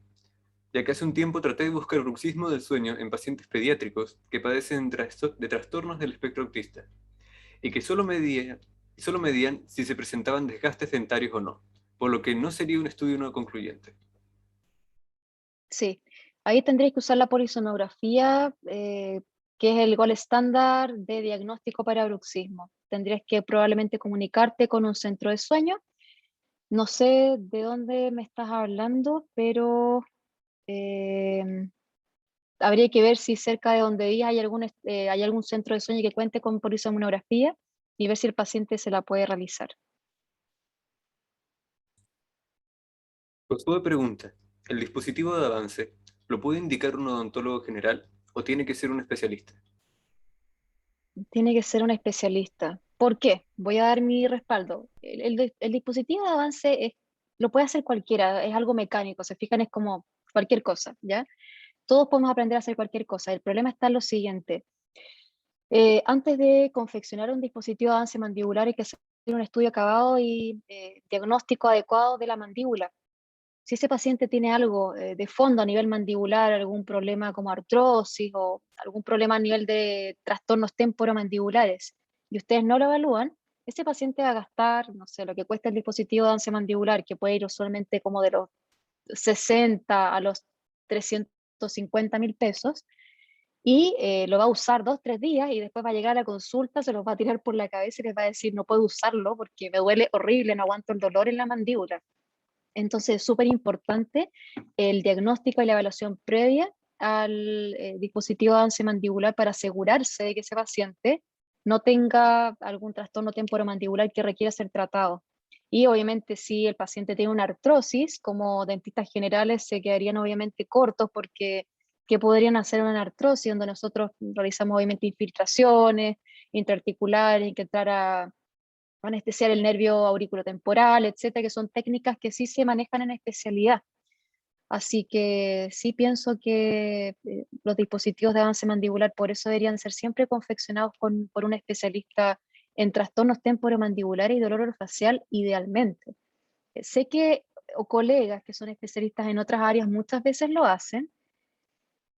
Ya que hace un tiempo traté de buscar bruxismo del sueño en pacientes pediátricos que padecen de trastornos del espectro autista y que solo medían si se presentaban desgastes dentarios o no, por lo que no sería un estudio no concluyente. Sí, ahí tendréis que usar la polisonografía, que es el gold estándar de diagnóstico para bruxismo. Tendrías que probablemente comunicarte con un centro de sueño. No sé de dónde me estás hablando, pero habría que ver si cerca de donde vivas hay algún centro de sueño que cuente con polisomnografía y ver si el paciente se la puede realizar. Josué pregunta, ¿el dispositivo de avance lo puede indicar un odontólogo general o tiene que ser un especialista? Tiene que ser un especialista. ¿Por qué? Voy a dar mi respaldo. El dispositivo de avance lo puede hacer cualquiera, es algo mecánico, se fijan, es como cualquier cosa, ¿ya? Todos podemos aprender a hacer cualquier cosa. El problema está en lo siguiente. Antes de confeccionar un dispositivo de avance mandibular hay que hacer un estudio acabado y diagnóstico adecuado de la mandíbula. Si ese paciente tiene algo de fondo a nivel mandibular, algún problema como artrosis o algún problema a nivel de trastornos temporomandibulares, y ustedes no lo evalúan, ese paciente va a gastar, no sé, lo que cuesta el dispositivo de avance mandibular, que puede ir usualmente como de los 60 a los 350.000 pesos, y lo va a usar 2, 3 días y después va a llegar a la consulta, se los va a tirar por la cabeza y les va a decir, no puedo usarlo porque me duele horrible, no aguanto el dolor en la mandíbula. Entonces es súper importante el diagnóstico y la evaluación previa al dispositivo de avance mandibular para asegurarse de que ese paciente no tenga algún trastorno temporomandibular que requiera ser tratado. Y obviamente si el paciente tiene una artrosis, como dentistas generales se quedarían obviamente cortos porque ¿qué podrían hacer una artrosis? Donde nosotros realizamos obviamente infiltraciones intraarticulares, hay que entrar a anestesiar el nervio auriculotemporal, etcétera, que son técnicas que sí se manejan en especialidad. Así que sí pienso que los dispositivos de avance mandibular por eso deberían ser siempre confeccionados por un especialista en trastornos temporomandibulares y dolor orofacial idealmente. Sé que o colegas que son especialistas en otras áreas muchas veces lo hacen,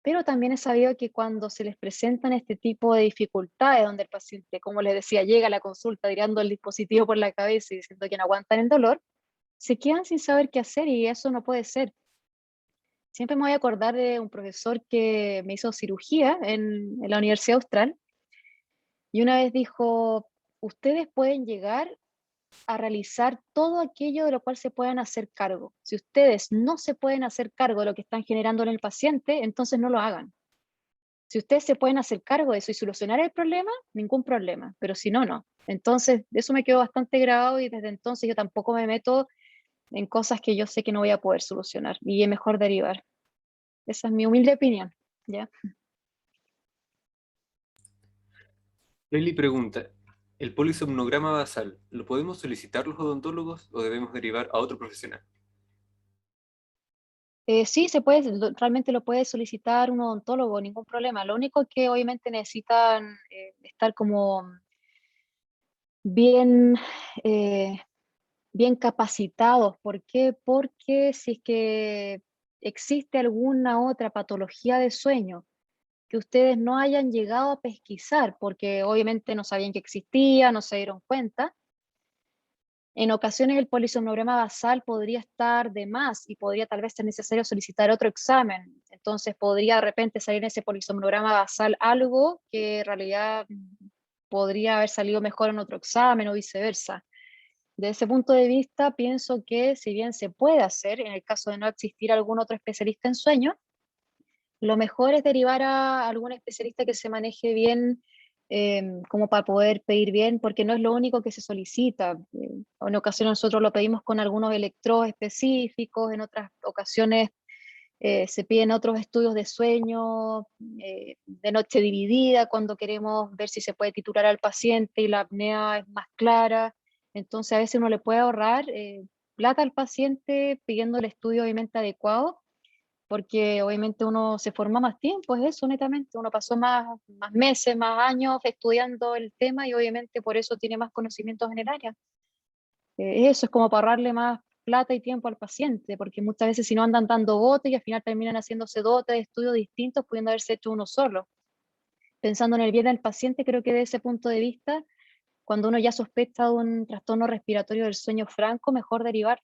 pero también he sabido que cuando se les presentan este tipo de dificultades, donde el paciente, como les decía, llega a la consulta tirando el dispositivo por la cabeza y diciendo que no aguantan el dolor, se quedan sin saber qué hacer y eso no puede ser. Siempre me voy a acordar de un profesor que me hizo cirugía en la Universidad Austral y una vez dijo, ustedes pueden llegar a realizar todo aquello de lo cual se puedan hacer cargo. Si ustedes no se pueden hacer cargo de lo que están generando en el paciente, entonces no lo hagan. Si ustedes se pueden hacer cargo de eso y solucionar el problema, ningún problema, pero si no, no. Entonces, eso me quedó bastante grabado y desde entonces yo tampoco me meto en cosas que yo sé que no voy a poder solucionar y es mejor derivar. Esa es mi humilde opinión, ¿ya? Lely pregunta, ¿el polisomnograma basal lo podemos solicitar los odontólogos o debemos derivar a otro profesional? Sí, se puede, realmente lo puede solicitar un odontólogo, ningún problema. Lo único que obviamente necesitan estar como bien, eh, bien capacitados. ¿Por qué? Porque si es que existe alguna otra patología de sueño que ustedes no hayan llegado a pesquisar, porque obviamente no sabían que existía, no se dieron cuenta, en ocasiones el polisomnograma basal podría estar de más y podría tal vez ser necesario solicitar otro examen. Entonces podría de repente salir en ese polisomnograma basal algo que en realidad podría haber salido mejor en otro examen o viceversa. Desde ese punto de vista, pienso que si bien se puede hacer, en el caso de no existir algún otro especialista en sueño, lo mejor es derivar a algún especialista que se maneje bien, como para poder pedir bien, porque no es lo único que se solicita. En ocasiones nosotros lo pedimos con algunos electrodos específicos, en otras ocasiones se piden otros estudios de sueño, de noche dividida, cuando queremos ver si se puede titular al paciente y la apnea es más clara. Entonces a veces uno le puede ahorrar plata al paciente pidiendo el estudio obviamente adecuado, porque obviamente uno se forma más tiempo, es eso netamente, uno pasó más meses, más años estudiando el tema y obviamente por eso tiene más conocimientos en el área. Eso es como para ahorrarle más plata y tiempo al paciente, porque muchas veces si no andan dando botes y al final terminan haciéndose dotes de estudios distintos, pudiendo haberse hecho uno solo. Pensando en el bien del paciente, creo que desde ese punto de vista, cuando uno ya sospecha de un trastorno respiratorio del sueño franco, mejor derivar.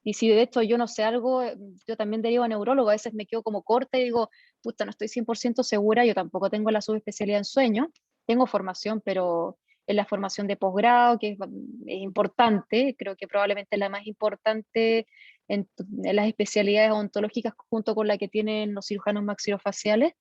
Y si de hecho yo no sé algo, yo también derivo a neurólogo, a veces me quedo como corta y digo, puta, no estoy 100% segura, yo tampoco tengo la subespecialidad en sueño, tengo formación, pero en la formación de posgrado, que es importante, creo que probablemente es la más importante en las especialidades odontológicas junto con la que tienen los cirujanos maxilofaciales,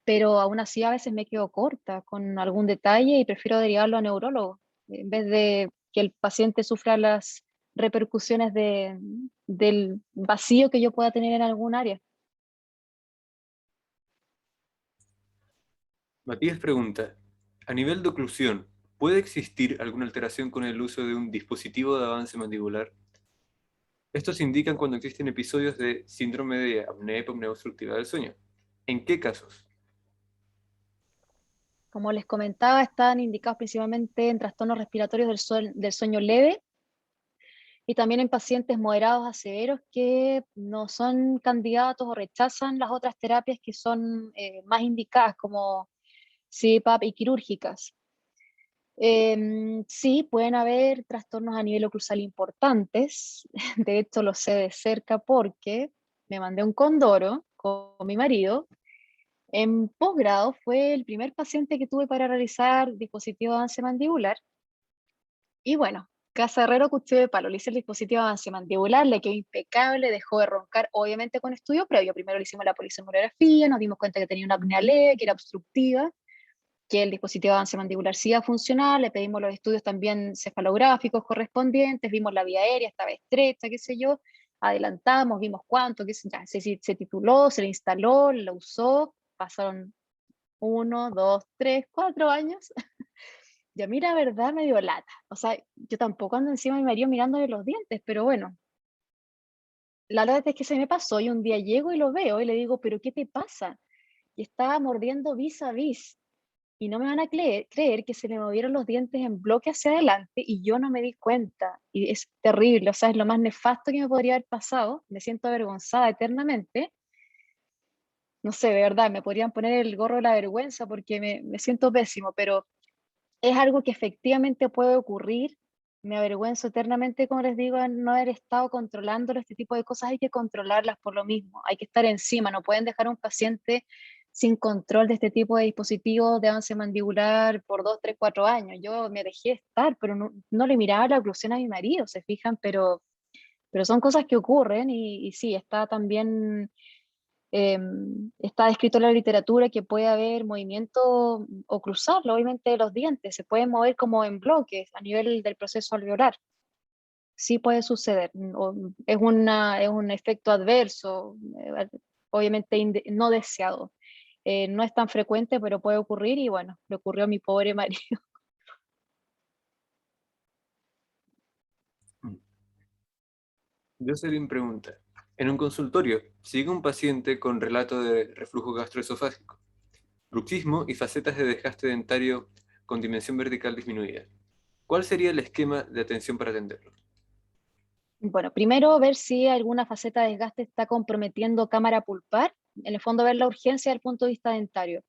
pero aún así a veces me quedo corta con algún detalle y prefiero derivarlo a neurólogo, en vez de que el paciente sufra las repercusiones del vacío que yo pueda tener en algún área. Matías pregunta, a nivel de oclusión, ¿puede existir alguna alteración con el uso de un dispositivo de avance mandibular? Estos se indican cuando existen episodios de síndrome de apnea hipopnea obstructiva del sueño. ¿En qué casos? Como les comentaba, están indicados principalmente en trastornos respiratorios del sueño leve y también en pacientes moderados a severos que no son candidatos o rechazan las otras terapias que son más indicadas, como CPAP y quirúrgicas. Sí, pueden haber trastornos a nivel oclusal importantes. De hecho, lo sé de cerca porque me mandé un condoro con mi marido. En posgrado fue el primer paciente que tuve para realizar dispositivo de avance mandibular. Y bueno, casa herrero, cuchillo de palo. Le hice el dispositivo de avance mandibular, le quedó impecable, dejó de roncar, obviamente con estudio previo. Primero le hicimos la polisomnografía, nos dimos cuenta que tenía una apnea leve, que era obstructiva, que el dispositivo de avance mandibular sí iba a funcionar, le pedimos los estudios también cefalográficos correspondientes, vimos la vía aérea, estaba estrecha, qué sé yo, adelantamos, vimos cuánto, qué sé, ya, se tituló, se le instaló, lo usó, pasaron 1, 2, 3, 4 años, y a mí la verdad me dio lata, o sea, yo tampoco ando encima de mi marido mirándole los dientes, pero bueno, la verdad es que se me pasó y un día llego y lo veo y le digo, pero ¿qué te pasa? Y estaba mordiendo vis a vis, y no me van a creer que se le movieron los dientes en bloque hacia adelante y yo no me di cuenta. Y es terrible, o sea, es lo más nefasto que me podría haber pasado. Me siento avergonzada eternamente. No sé, de verdad, me podrían poner el gorro de la vergüenza porque me siento pésimo, pero es algo que efectivamente puede ocurrir. Me avergüenzo eternamente, como les digo, en no haber estado controlándolo. Este tipo de cosas hay que controlarlas por lo mismo. Hay que estar encima, no pueden dejar a un paciente sin control de este tipo de dispositivos de avance mandibular por 2, 3, 4 años. Yo me dejé estar, pero no le miraba la oclusión a mi marido, se fijan, pero son cosas que ocurren y sí, está también eh, está descrito en la literatura que puede haber movimiento oclusal, obviamente, de los dientes, se pueden mover como en bloques a nivel del proceso alveolar. Sí puede suceder, es un efecto adverso, obviamente no deseado. No es tan frecuente, pero puede ocurrir y bueno, le ocurrió a mi pobre marido. Jocelyn pregunta, en un consultorio, sigue un paciente con relato de reflujo gastroesofágico, bruxismo y facetas de desgaste dentario con dimensión vertical disminuida. ¿Cuál sería el esquema de atención para atenderlo? Bueno, primero ver si alguna faceta de desgaste está comprometiendo cámara pulpar, en el fondo ver la urgencia desde el punto de vista dentario.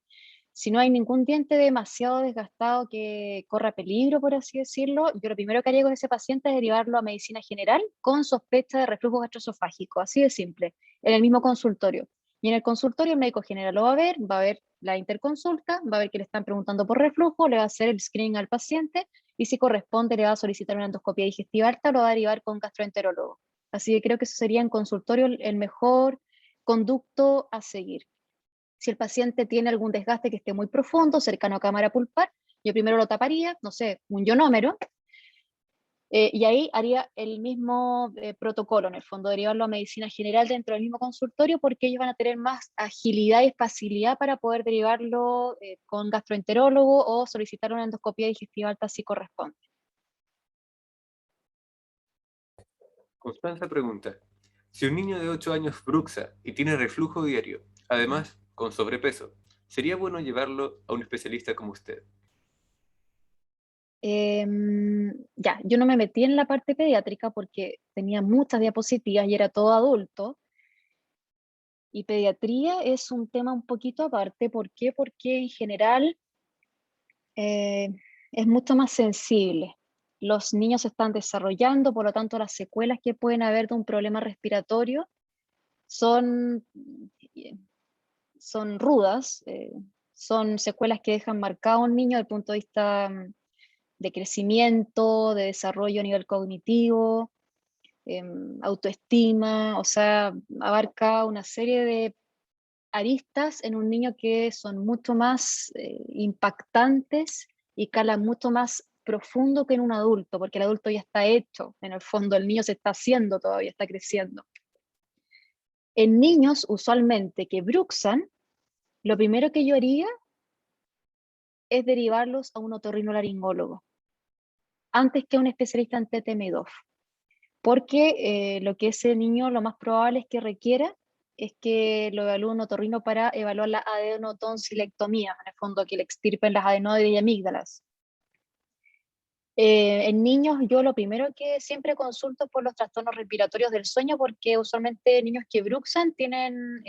Si no hay ningún diente demasiado desgastado que corra peligro, por así decirlo, yo lo primero que haría con ese paciente es derivarlo a medicina general con sospecha de reflujo gastroesofágico, así de simple, en el mismo consultorio. Y en el consultorio el médico general lo va a ver la interconsulta, va a ver que le están preguntando por reflujo, le va a hacer el screening al paciente y si corresponde le va a solicitar una endoscopia digestiva alta, lo va a derivar con gastroenterólogo. Así que creo que eso sería en consultorio el mejor conducto a seguir. Si el paciente tiene algún desgaste que esté muy profundo, cercano a cámara pulpar, yo primero lo taparía, no sé, un ionómero, y ahí haría el mismo protocolo, en el fondo derivarlo a medicina general dentro del mismo consultorio, porque ellos van a tener más agilidad y facilidad para poder derivarlo con gastroenterólogo o solicitar una endoscopia digestiva alta si corresponde. Constanza pregunta, si un niño de 8 años bruxa y tiene reflujo diario, además con sobrepeso, ¿sería bueno llevarlo a un especialista como usted? Ya, yo no me metí en la parte pediátrica porque tenía muchas diapositivas y era todo adulto. Y pediatría es un tema un poquito aparte. ¿Por qué? Porque en general eh, es mucho más sensible. Los niños se están desarrollando, por lo tanto las secuelas que pueden haber de un problema respiratorio son, eh, son rudas, son secuelas que dejan marcado a un niño desde el punto de vista de crecimiento, de desarrollo a nivel cognitivo, autoestima, o sea, abarca una serie de aristas en un niño que son mucho más impactantes y calan mucho más profundo que en un adulto, porque el adulto ya está hecho, en el fondo el niño se está haciendo todavía, está creciendo. En niños, usualmente que bruxan, lo primero que yo haría es derivarlos a un otorrinolaringólogo, antes que a un especialista en TTM2, porque lo que ese niño lo más probable es que requiera es que lo evalúe un otorrino para evaluar la adenotonsilectomía, en el fondo que le extirpen las adenoides y amígdalas. En niños yo lo primero que siempre consulto por los trastornos respiratorios del sueño, porque usualmente niños que bruxan tienen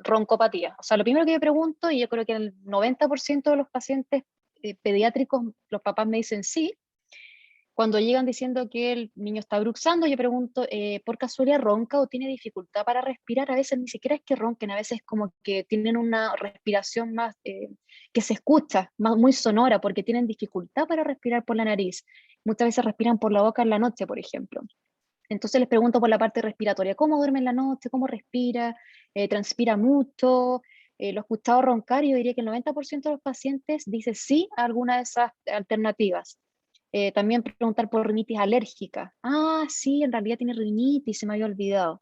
roncopatía. O sea, lo primero que yo pregunto, y yo creo que el 90% de los pacientes pediátricos, los papás me dicen sí. Cuando llegan diciendo que el niño está bruxando, yo pregunto, ¿por casualidad ronca o tiene dificultad para respirar? A veces ni siquiera es que ronquen, a veces como que tienen una respiración más que se escucha, más, muy sonora, porque tienen dificultad para respirar por la nariz. Muchas veces respiran por la boca en la noche, por ejemplo. Entonces les pregunto por la parte respiratoria, ¿cómo duerme en la noche? ¿Cómo respira? ¿Transpira mucho? Lo he escuchado roncar y yo diría que el 90% de los pacientes dice sí a alguna de esas alternativas. También preguntar por rinitis alérgica. Ah, sí, en realidad tiene rinitis, se me había olvidado.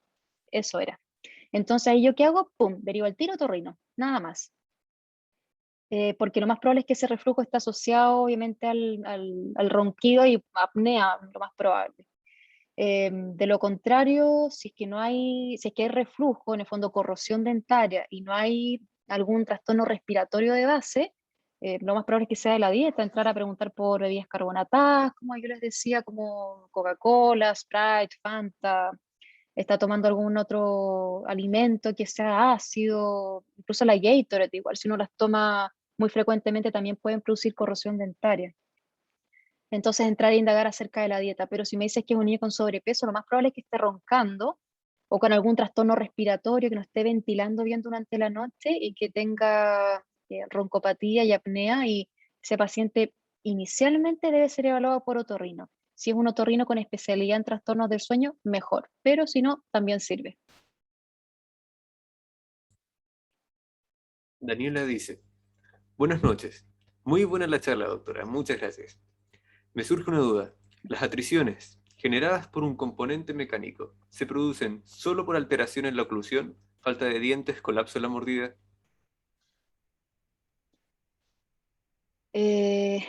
Eso era. Entonces, ahí yo qué hago, pum, derivo el tiro otorrino, nada más. Porque lo más probable es que ese reflujo está asociado obviamente al ronquido y apnea, lo más probable. De lo contrario, si es que no hay, si es que hay reflujo, en el fondo corrosión dentaria y no hay algún trastorno respiratorio de base, lo más probable es que sea de la dieta, entrar a preguntar por bebidas carbonatadas, como yo les decía, como Coca-Cola, Sprite, Fanta, está tomando algún otro alimento que sea ácido, incluso la Gatorade, igual si uno las toma muy frecuentemente también pueden producir corrosión dentaria. Entonces entrar a indagar acerca de la dieta. Pero si me dices que es un niño con sobrepeso, lo más probable es que esté roncando o con algún trastorno respiratorio, que no esté ventilando bien durante la noche y que tenga roncopatía y apnea, y ese paciente inicialmente debe ser evaluado por otorrino. Si es un otorrino con especialidad en trastornos del sueño, mejor, pero si no, también sirve. Daniela dice, buenas noches. Muy buena la charla, doctora. Muchas gracias. Me surge una duda. ¿Las atriciones, generadas por un componente mecánico, se producen solo por alteración en la oclusión, falta de dientes, colapso en la mordida? Eh,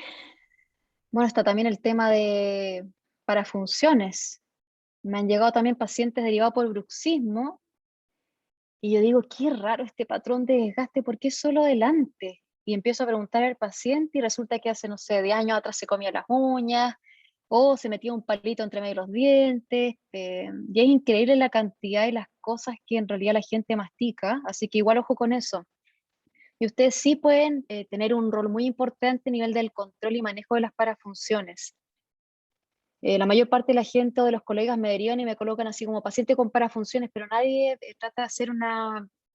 bueno, está también el tema de parafunciones. Me han llegado también pacientes derivados por bruxismo y yo digo, qué raro este patrón de desgaste, ¿por qué solo delante? Y empiezo a preguntar al paciente y resulta que hace, no sé, 10 años atrás se comía las uñas o se metía un palito entre medio de los dientes. Y es increíble la cantidad de las cosas que en realidad la gente mastica, así que igual ojo con eso. Y ustedes sí pueden tener un rol muy importante a nivel del control y manejo de las parafunciones. La mayor parte de la gente o de los colegas me derivan y me colocan así como paciente con parafunciones, pero nadie trata de hacer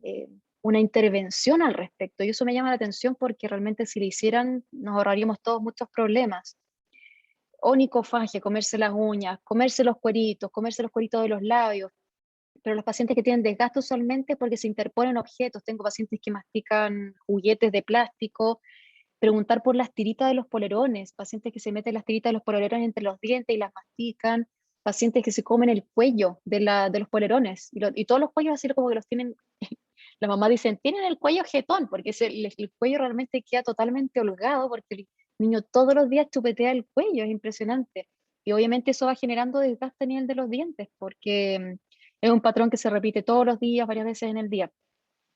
eh, una intervención al respecto. Y eso me llama la atención porque realmente si lo hicieran nos ahorraríamos todos muchos problemas. Onicofagia, comerse las uñas, comerse los cueritos de los labios. Pero los pacientes que tienen desgaste usualmente es porque se interponen objetos. Tengo pacientes que mastican juguetes de plástico, preguntar por las tiritas de los polerones, pacientes que se meten las tiritas de los polerones entre los dientes y las mastican, pacientes que se comen el cuello de los polerones, y todos los cuellos así como que los tienen, la mamá dicen, tienen el cuello jetón, porque el cuello realmente queda totalmente holgado, porque el niño todos los días chupetea el cuello, es impresionante. Y obviamente eso va generando desgaste a nivel de los dientes, porque es un patrón que se repite todos los días, varias veces en el día.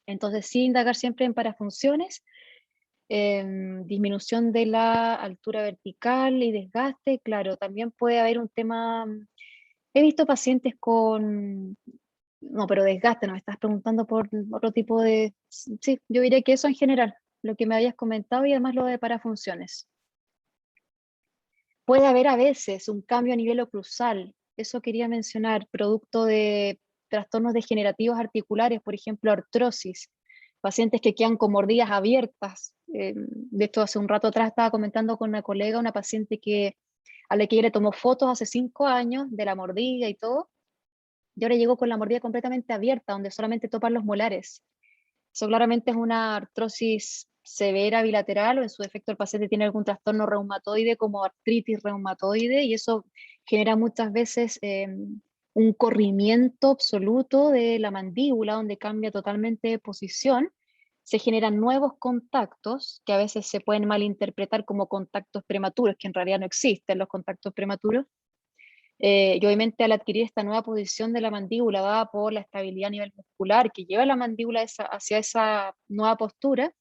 Entonces, sí indagar siempre en parafunciones, disminución de la altura vertical y desgaste. Claro, también puede haber un tema, he visto pacientes con, no, pero desgaste, no me estás preguntando por otro tipo de, sí, yo diría que eso en general, lo que me habías comentado y además lo de parafunciones. Puede haber a veces un cambio a nivel oclusal, eso quería mencionar, producto de trastornos degenerativos articulares, por ejemplo, artrosis, pacientes que quedan con mordidas abiertas. De esto hace un rato atrás estaba comentando con una colega, una paciente a la que ella le tomó fotos hace 5 años de la mordida y todo, y ahora llegó con la mordida completamente abierta, donde solamente topan los molares. Eso claramente es una artrosis severa bilateral, o en su defecto el paciente tiene algún trastorno reumatoide como artritis reumatoide, y eso genera muchas veces un corrimiento absoluto de la mandíbula, donde cambia totalmente de posición. Se generan nuevos contactos que a veces se pueden malinterpretar como contactos prematuros, que en realidad no existen los contactos prematuros. Y obviamente al adquirir esta nueva posición de la mandíbula dada por la estabilidad a nivel muscular que lleva la mandíbula hacia esa nueva postura,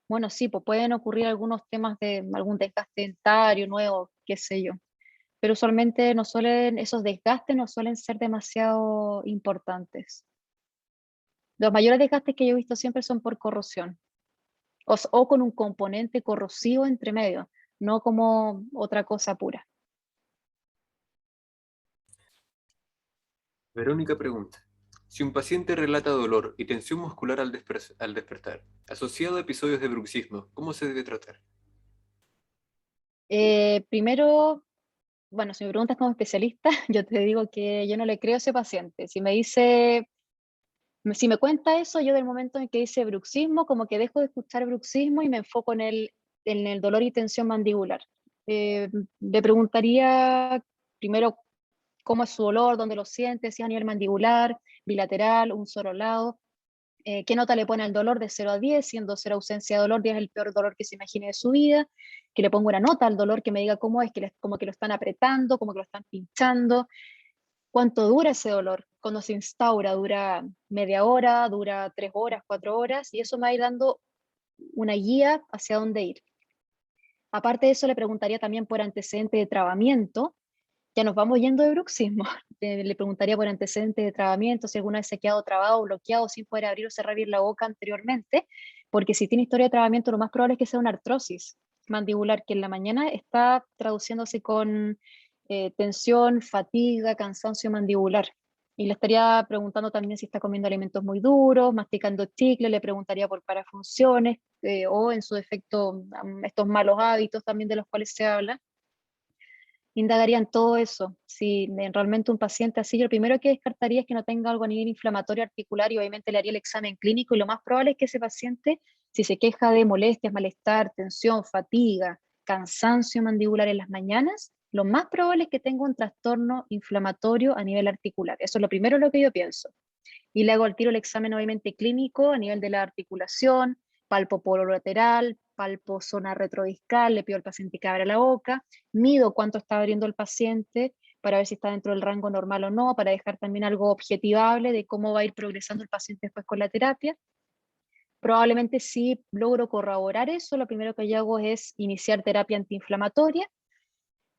bueno, sí, pues pueden ocurrir algunos temas de algún desgaste dentario nuevo, qué sé yo. Pero usualmente esos desgastes no suelen ser demasiado importantes. Los mayores desgastes que yo he visto siempre son por corrosión o con un componente corrosivo entre medio, no como otra cosa pura. Verónica pregunta, si un paciente relata dolor y tensión muscular al despertar, asociado a episodios de bruxismo, ¿cómo se debe tratar? Primero, bueno, si me preguntas como especialista, yo te digo que yo no le creo a ese paciente. Si me cuenta eso, yo del momento en que dice bruxismo, como que dejo de escuchar bruxismo y me enfoco en el dolor y tensión mandibular. Le preguntaría primero cómo es su dolor, dónde lo siente, si es a nivel mandibular, bilateral, un solo lado. ¿Qué nota le pone al dolor de 0 a 10, siendo 0 ausencia de dolor, 10 es el peor dolor que se imagine de su vida? Que le ponga una nota al dolor que me diga cómo es, como que lo están apretando, como que lo están pinchando. ¿Cuánto dura ese dolor? Cuando se instaura, ¿dura media hora, dura 3 horas, 4 horas? Y eso me va a ir dando una guía hacia dónde ir. Aparte de eso, le preguntaría también por antecedentes de trabamiento. Ya nos vamos yendo de bruxismo. Le preguntaría por antecedentes de trabamiento, si alguna vez se ha quedado trabado o bloqueado sin poder abrir o cerrar bien la boca anteriormente, porque si tiene historia de trabamiento, lo más probable es que sea una artrosis. mandibular, que en la mañana está traduciéndose con tensión, fatiga, cansancio mandibular. Y le estaría preguntando también si está comiendo alimentos muy duros, masticando chicle, le preguntaría por parafunciones o en su defecto estos malos hábitos también de los cuales se habla. Indagarían todo eso. Si realmente un paciente así, yo lo primero que descartaría es que no tenga algo a nivel inflamatorio articular y obviamente le haría el examen clínico y lo más probable es que ese paciente, si se queja de molestias, malestar, tensión, fatiga, cansancio mandibular en las mañanas, lo más probable es que tenga un trastorno inflamatorio a nivel articular. Eso es lo primero lo que yo pienso. Y le hago al tiro el examen obviamente clínico a nivel de la articulación, palpo polo lateral, palpo zona retrodiscal, le pido al paciente que abra la boca, mido cuánto está abriendo el paciente para ver si está dentro del rango normal o no, para dejar también algo objetivable de cómo va a ir progresando el paciente después con la terapia. Probablemente si logro corroborar eso, lo primero que yo hago es iniciar terapia antiinflamatoria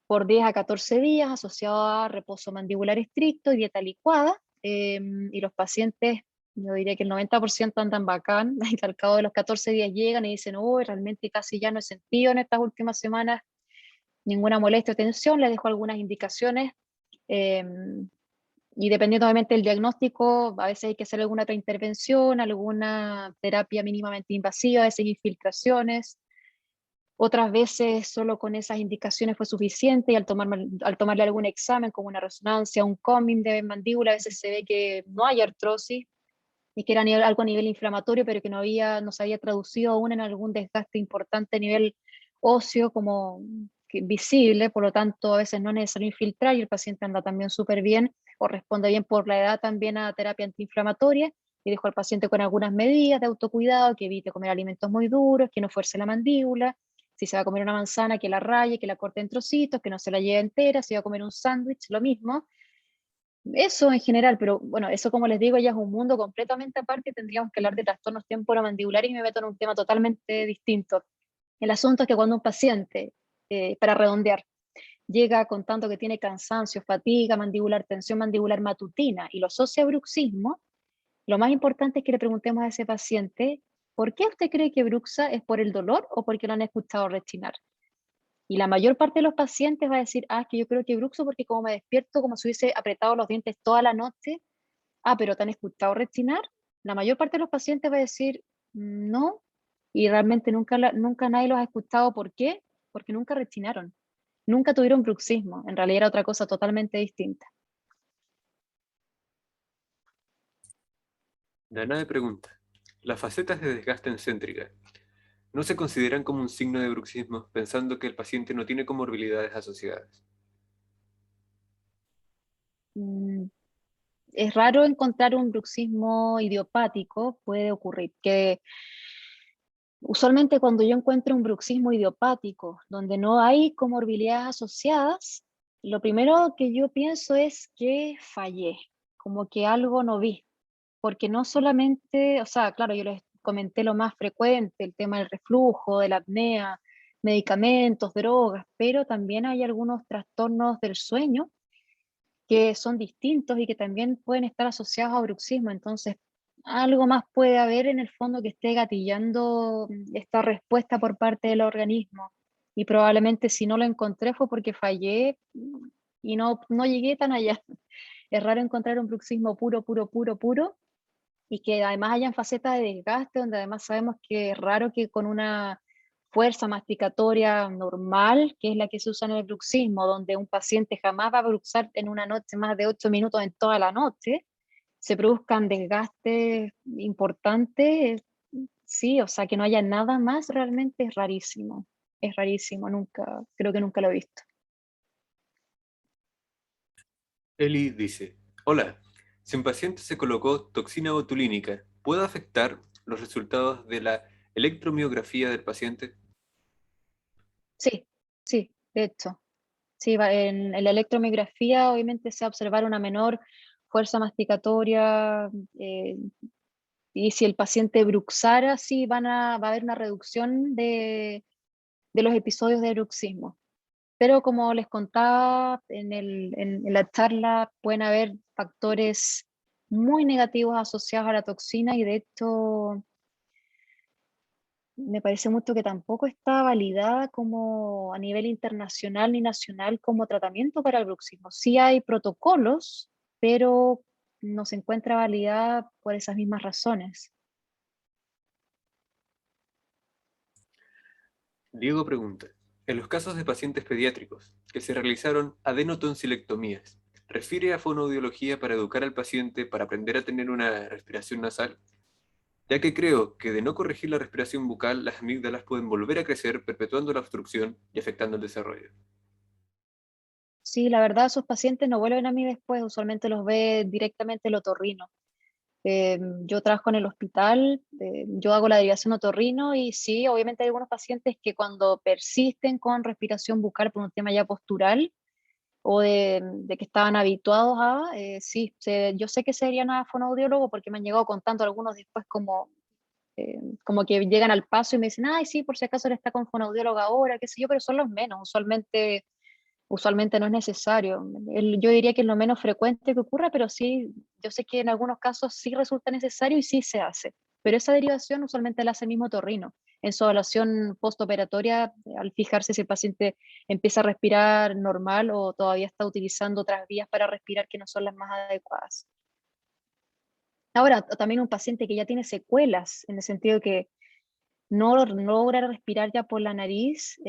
por 10 a 14 días asociado a reposo mandibular estricto y dieta licuada. Y los pacientes, yo diría que el 90% andan bacán, y al cabo de los 14 días llegan y dicen, uy, realmente casi ya no he sentido en estas últimas semanas ninguna molestia o tensión, les dejo algunas indicaciones. eh, y dependiendo obviamente del diagnóstico, a veces hay que hacer alguna otra intervención, alguna terapia mínimamente invasiva, a veces infiltraciones. Otras veces solo con esas indicaciones fue suficiente y al tomarle algún examen como una resonancia, un combing de mandíbula, a veces se ve que no hay artrosis y que era algo a nivel inflamatorio, pero que no se había traducido aún en algún desgaste importante a nivel óseo como visible, por lo tanto a veces no es necesario infiltrar y el paciente anda también súper bien o responde bien por la edad también a terapia antiinflamatoria y dejo al paciente con algunas medidas de autocuidado, que evite comer alimentos muy duros, que no fuerce la mandíbula, si se va a comer una manzana, que la raye, que la corte en trocitos, que no se la lleve entera, si va a comer un sándwich, lo mismo. Eso en general, pero bueno, eso como les digo ya es un mundo completamente aparte, tendríamos que hablar de trastornos temporomandibulares y me meto en un tema totalmente distinto. El asunto es que cuando un paciente, para redondear, llega contando que tiene cansancio, fatiga mandibular, tensión mandibular matutina y lo asocia a bruxismo, lo más importante es que le preguntemos a ese paciente, ¿por qué usted cree que bruxa es por el dolor o porque lo han escuchado rechinar? Y la mayor parte de los pacientes va a decir, es que yo creo que bruxo porque como me despierto como si hubiese apretado los dientes toda la noche. Pero ¿te han escuchado rechinar? La mayor parte de los pacientes va a decir, no, y realmente nunca nadie los ha escuchado. ¿Por qué? Porque nunca rechinaron, nunca tuvieron bruxismo, en realidad era otra cosa totalmente distinta. Danae pregunta, ¿las facetas de desgaste encéntrica no se consideran como un signo de bruxismo, pensando que el paciente no tiene comorbilidades asociadas? Mm, Es raro encontrar un bruxismo idiopático, puede ocurrir, que usualmente cuando yo encuentro un bruxismo idiopático, donde no hay comorbilidades asociadas, lo primero que yo pienso es que fallé, como que algo no vi, porque no solamente, o sea, claro, yo les comenté lo más frecuente, el tema del reflujo, de la apnea, medicamentos, drogas, pero también hay algunos trastornos del sueño que son distintos y que también pueden estar asociados a bruxismo. Entonces, algo más puede haber en el fondo que esté gatillando esta respuesta por parte del organismo. Y probablemente si no lo encontré fue porque fallé y no llegué tan allá. Es raro encontrar un bruxismo puro, puro, puro, puro, y que además hayan facetas de desgaste, donde además sabemos que es raro que con una fuerza masticatoria normal, que es la que se usa en el bruxismo, donde un paciente jamás va a bruxar en una noche más de 8 minutos en toda la noche, se produzcan desgastes importantes, sí, o sea, que no haya nada más realmente es rarísimo, nunca, creo que nunca lo he visto. Eli dice, hola, si un paciente se colocó toxina botulínica, ¿puede afectar los resultados de la electromiografía del paciente? Sí, sí, de hecho. Sí, en la electromiografía obviamente se va a observar una menor fuerza masticatoria eh, y si el paciente bruxara, sí va a haber una reducción de los episodios de bruxismo. Pero como les contaba en la charla, pueden haber factores muy negativos asociados a la toxina y de hecho me parece mucho que tampoco está validada como a nivel internacional ni nacional como tratamiento para el bruxismo. Sí hay protocolos, pero no se encuentra validada por esas mismas razones. Diego pregunta, en los casos de pacientes pediátricos que se realizaron adenotonsilectomías, ¿refiere a fonoaudiología para educar al paciente para aprender a tener una respiración nasal? Ya que creo que de no corregir la respiración bucal, las amígdalas pueden volver a crecer, perpetuando la obstrucción y afectando el desarrollo. Sí, la verdad, esos pacientes no vuelven a mí después, usualmente los ve directamente el otorrino. Yo trabajo en el hospital, yo hago la derivación otorrino y sí, obviamente hay algunos pacientes que cuando persisten con respiración bucal por un tema ya postural o de que estaban habituados a, sí, yo sé que serían a fonoaudiólogo porque me han llegado contando algunos después como que llegan al paso y me dicen, ay, sí, por si acaso él está con fonoaudiólogo ahora, qué sé yo, pero son los menos, usualmente no es necesario. Yo diría que es lo menos frecuente que ocurra, pero sí, yo sé que en algunos casos sí resulta necesario y sí se hace. Pero esa derivación usualmente la hace el mismo otorrino. En su evaluación postoperatoria, al fijarse si el paciente empieza a respirar normal o todavía está utilizando otras vías para respirar que no son las más adecuadas. Ahora, también un paciente que ya tiene secuelas, en el sentido que no logra respirar ya por la nariz,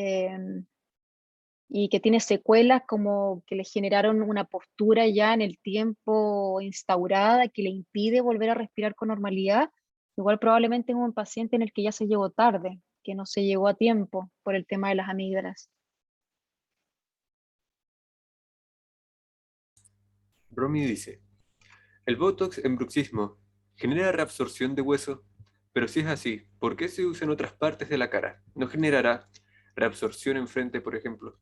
y que tiene secuelas como que le generaron una postura ya en el tiempo instaurada que le impide volver a respirar con normalidad, igual probablemente es un paciente en el que ya se llegó tarde, que no se llegó a tiempo por el tema de las amígdalas. Romy dice, el Botox en bruxismo genera reabsorción de hueso, pero si es así, ¿por qué se usa en otras partes de la cara? ¿No generará reabsorción en frente, por ejemplo?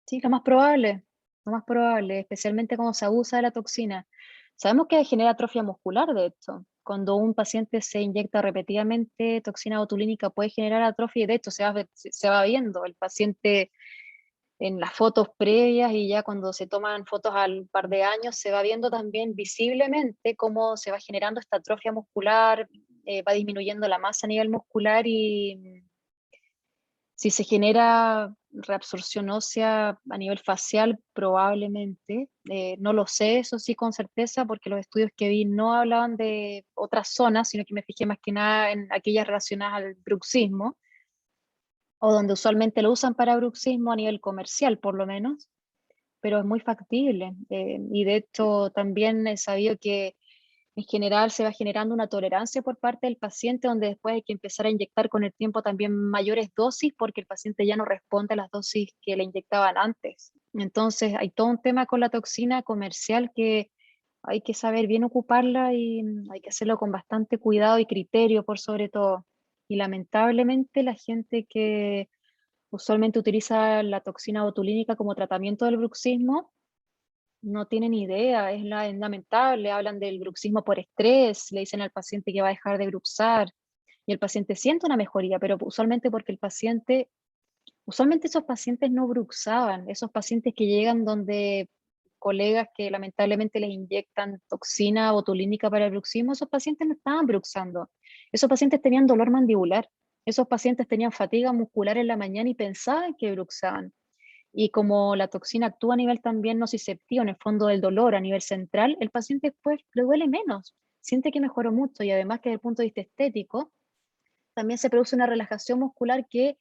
Sí, lo más probable, especialmente cuando se abusa de la toxina. Sabemos que genera atrofia muscular, de hecho. Cuando un paciente se inyecta repetidamente toxina botulínica puede generar atrofia y de hecho se va viendo. El paciente en las fotos previas y ya cuando se toman fotos al par de años se va viendo también visiblemente cómo se va generando esta atrofia muscular, va disminuyendo la masa a nivel muscular y si se genera reabsorción ósea a nivel facial, probablemente. No lo sé, eso sí con certeza, porque los estudios que vi no hablaban de otras zonas, sino que me fijé más que nada en aquellas relacionadas al bruxismo, o donde usualmente lo usan para bruxismo a nivel comercial, por lo menos, pero es muy factible. Y de hecho, también he sabido que en general se va generando una tolerancia por parte del paciente, donde después hay que empezar a inyectar con el tiempo también mayores dosis, porque el paciente ya no responde a las dosis que le inyectaban antes. Entonces, hay todo un tema con la toxina comercial que hay que saber bien ocuparla y hay que hacerlo con bastante cuidado y criterio, por sobre todo. Y lamentablemente la gente que usualmente utiliza la toxina botulínica como tratamiento del bruxismo, no tienen idea, es lamentable, hablan del bruxismo por estrés, le dicen al paciente que va a dejar de bruxar y el paciente siente una mejoría, pero usualmente porque usualmente esos pacientes no bruxaban, esos pacientes que llegan donde colegas que lamentablemente les inyectan toxina botulínica para el bruxismo, esos pacientes no estaban bruxando, esos pacientes tenían dolor mandibular, esos pacientes tenían fatiga muscular en la mañana y pensaban que bruxaban. Y como la toxina actúa a nivel también nociceptivo, en el fondo del dolor, a nivel central, el paciente después le duele menos, siente que mejoró mucho y además que desde el punto de vista estético, también se produce una relajación muscular que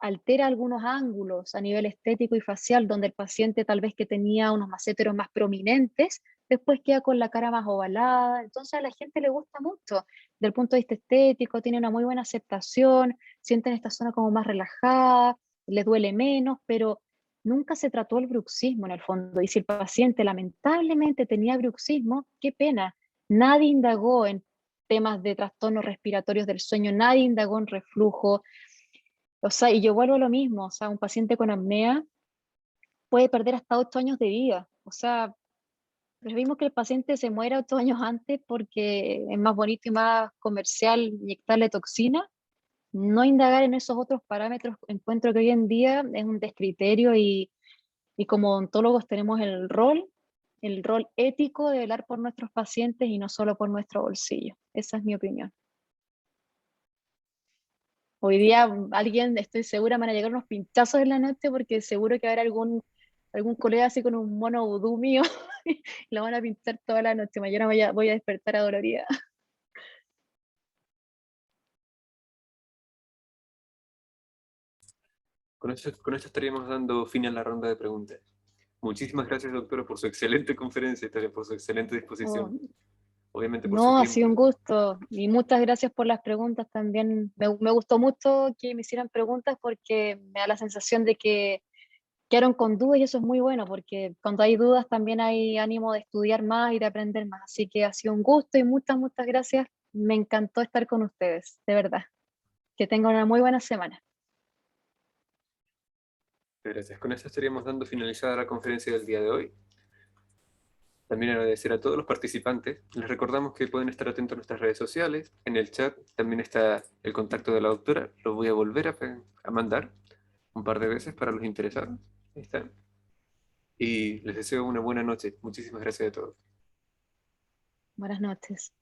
altera algunos ángulos a nivel estético y facial, donde el paciente tal vez que tenía unos masseteros más prominentes, después queda con la cara más ovalada, entonces a la gente le gusta mucho, desde el punto de vista estético, tiene una muy buena aceptación, sienten esta zona como más relajada, les duele menos, pero nunca se trató el bruxismo en el fondo, y si el paciente lamentablemente tenía bruxismo, qué pena, nadie indagó en temas de trastornos respiratorios del sueño, nadie indagó en reflujo, o sea, y yo vuelvo a lo mismo, o sea, un paciente con apnea puede perder hasta 8 años de vida, o sea, preferimos que el paciente se muera 8 años antes porque es más bonito y más comercial inyectarle toxina, no indagar en esos otros parámetros, encuentro que hoy en día es un descriterio y como odontólogos tenemos el rol ético de velar por nuestros pacientes y no solo por nuestro bolsillo, esa es mi opinión. Hoy día alguien, estoy segura, me van a llegar unos pinchazos en la noche porque seguro que va a haber algún colega así con un mono vudú mío y lo van a pintar toda la noche. Mañana voy a despertar adolorida. Con esto estaríamos dando fin a la ronda de preguntas. Muchísimas gracias, doctora, por su excelente conferencia y también por su excelente Oh, disposición. Obviamente por su no, ha tiempo. sido un gusto y muchas gracias por las preguntas también. Me gustó mucho que me hicieran preguntas porque me da la sensación de que quedaron con dudas y eso es muy bueno porque cuando hay dudas también hay ánimo de estudiar más y de aprender más. Así que ha sido un gusto y muchas gracias. Me encantó estar con ustedes, de verdad. Que tengan una muy buena semana. Gracias. Con esto estaríamos dando finalizada la conferencia del día de hoy. También agradecer a todos los participantes. Les recordamos que pueden estar atentos a nuestras redes sociales. En el chat también está el contacto de la doctora. Lo voy a volver a mandar un par de veces para los interesados. Ahí está. Y les deseo una buena noche. Muchísimas gracias a todos. Buenas noches.